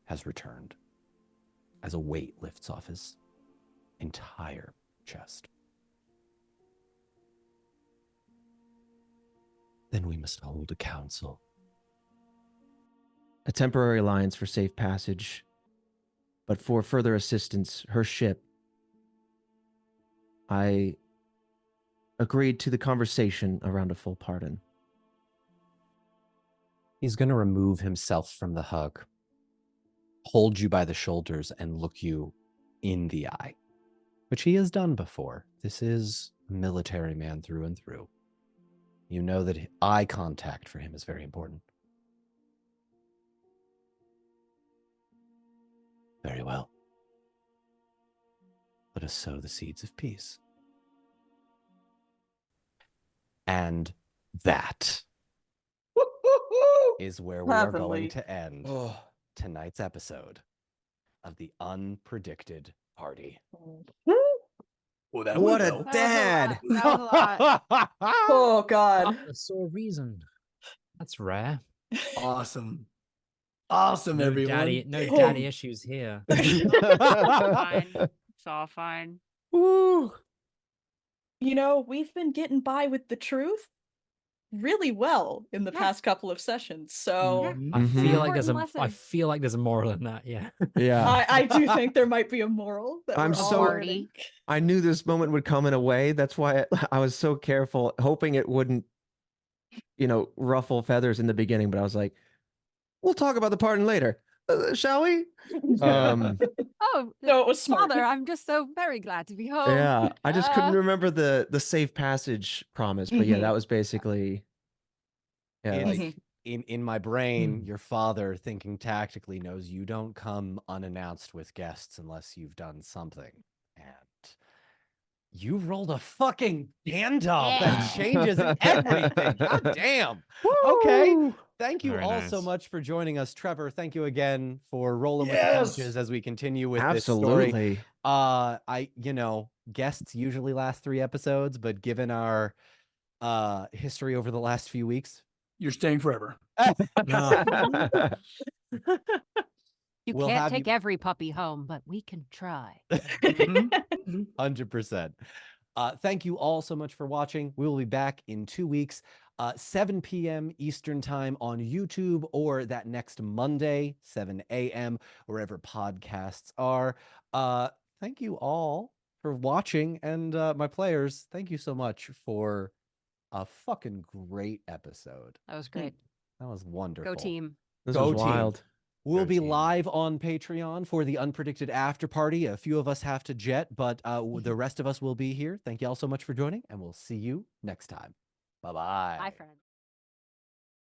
has returned, as a weight lifts off his entire chest. Then we must hold a council. A temporary alliance for safe passage, but for further assistance, her ship. I agreed to the conversation around a full pardon. He's going to remove himself from the hug, hold you by the shoulders, and look you in the eye, which he has done before. This is a military man through and through. You know that eye contact for him is very important. Very well. Let us sow the seeds of peace. And that is where we are going Heavenly. to end tonight's episode of the Unpredicted Party. Oh, that What was a dope. dad! That was a lot. Oh God. A sore reason. That's rare. Awesome. Awesome, No everyone. daddy, no Damn. daddy issues here. Fine. It's all fine. Woo! You know, we've been getting by with the truth really well in the Yeah. past couple of sessions. So Mhm. I feel like there's Important a I lesson. feel like there's a moral in that, yeah. Yeah. I do think there might be a moral that I'm we're all so- learning. I knew this moment would come in a way. That's why I was so careful, hoping it wouldn't, ruffle feathers in the beginning. But I was like, we'll talk about the pardon later. Shall we? Oh, No, it was smart. Father, I'm just so very glad to be home. Yeah. I just couldn't Uh, remember the safe passage promise. But yeah, Mhm. that was basically. Yeah. It's- Like, in my brain, your father, thinking tactically, knows you don't come unannounced with guests unless you've done something. And you rolled a fucking Gandalf. Yeah. That changes everything. God damn. Okay. woo! Thank you Very all so nice. much for joining us. Trevor, thank you again for rolling with the Yes. punches as we continue with this story. Absolutely. Guests usually last 3 episodes, but given our history over the last few weeks, You're staying forever. You We'll can't have take you- every puppy home, but we can try. Mhm. Mhm. 100%. Thank you all so much for watching. We will be back in 2 weeks. 7 p.m. Eastern time on YouTube, or that next Monday, 7 a.m., wherever podcasts are. Thank you all for watching, and my players, thank you so much for a fucking great episode. That was great. That was wonderful. Go team. This Go was team. wild. We'll Go be team. live on Patreon for the Unpredicted After Party. A few of us have to jet, but the rest of us will be here. Thank you all so much for joining, and we'll see you next time. Bye-bye. Bye, friends.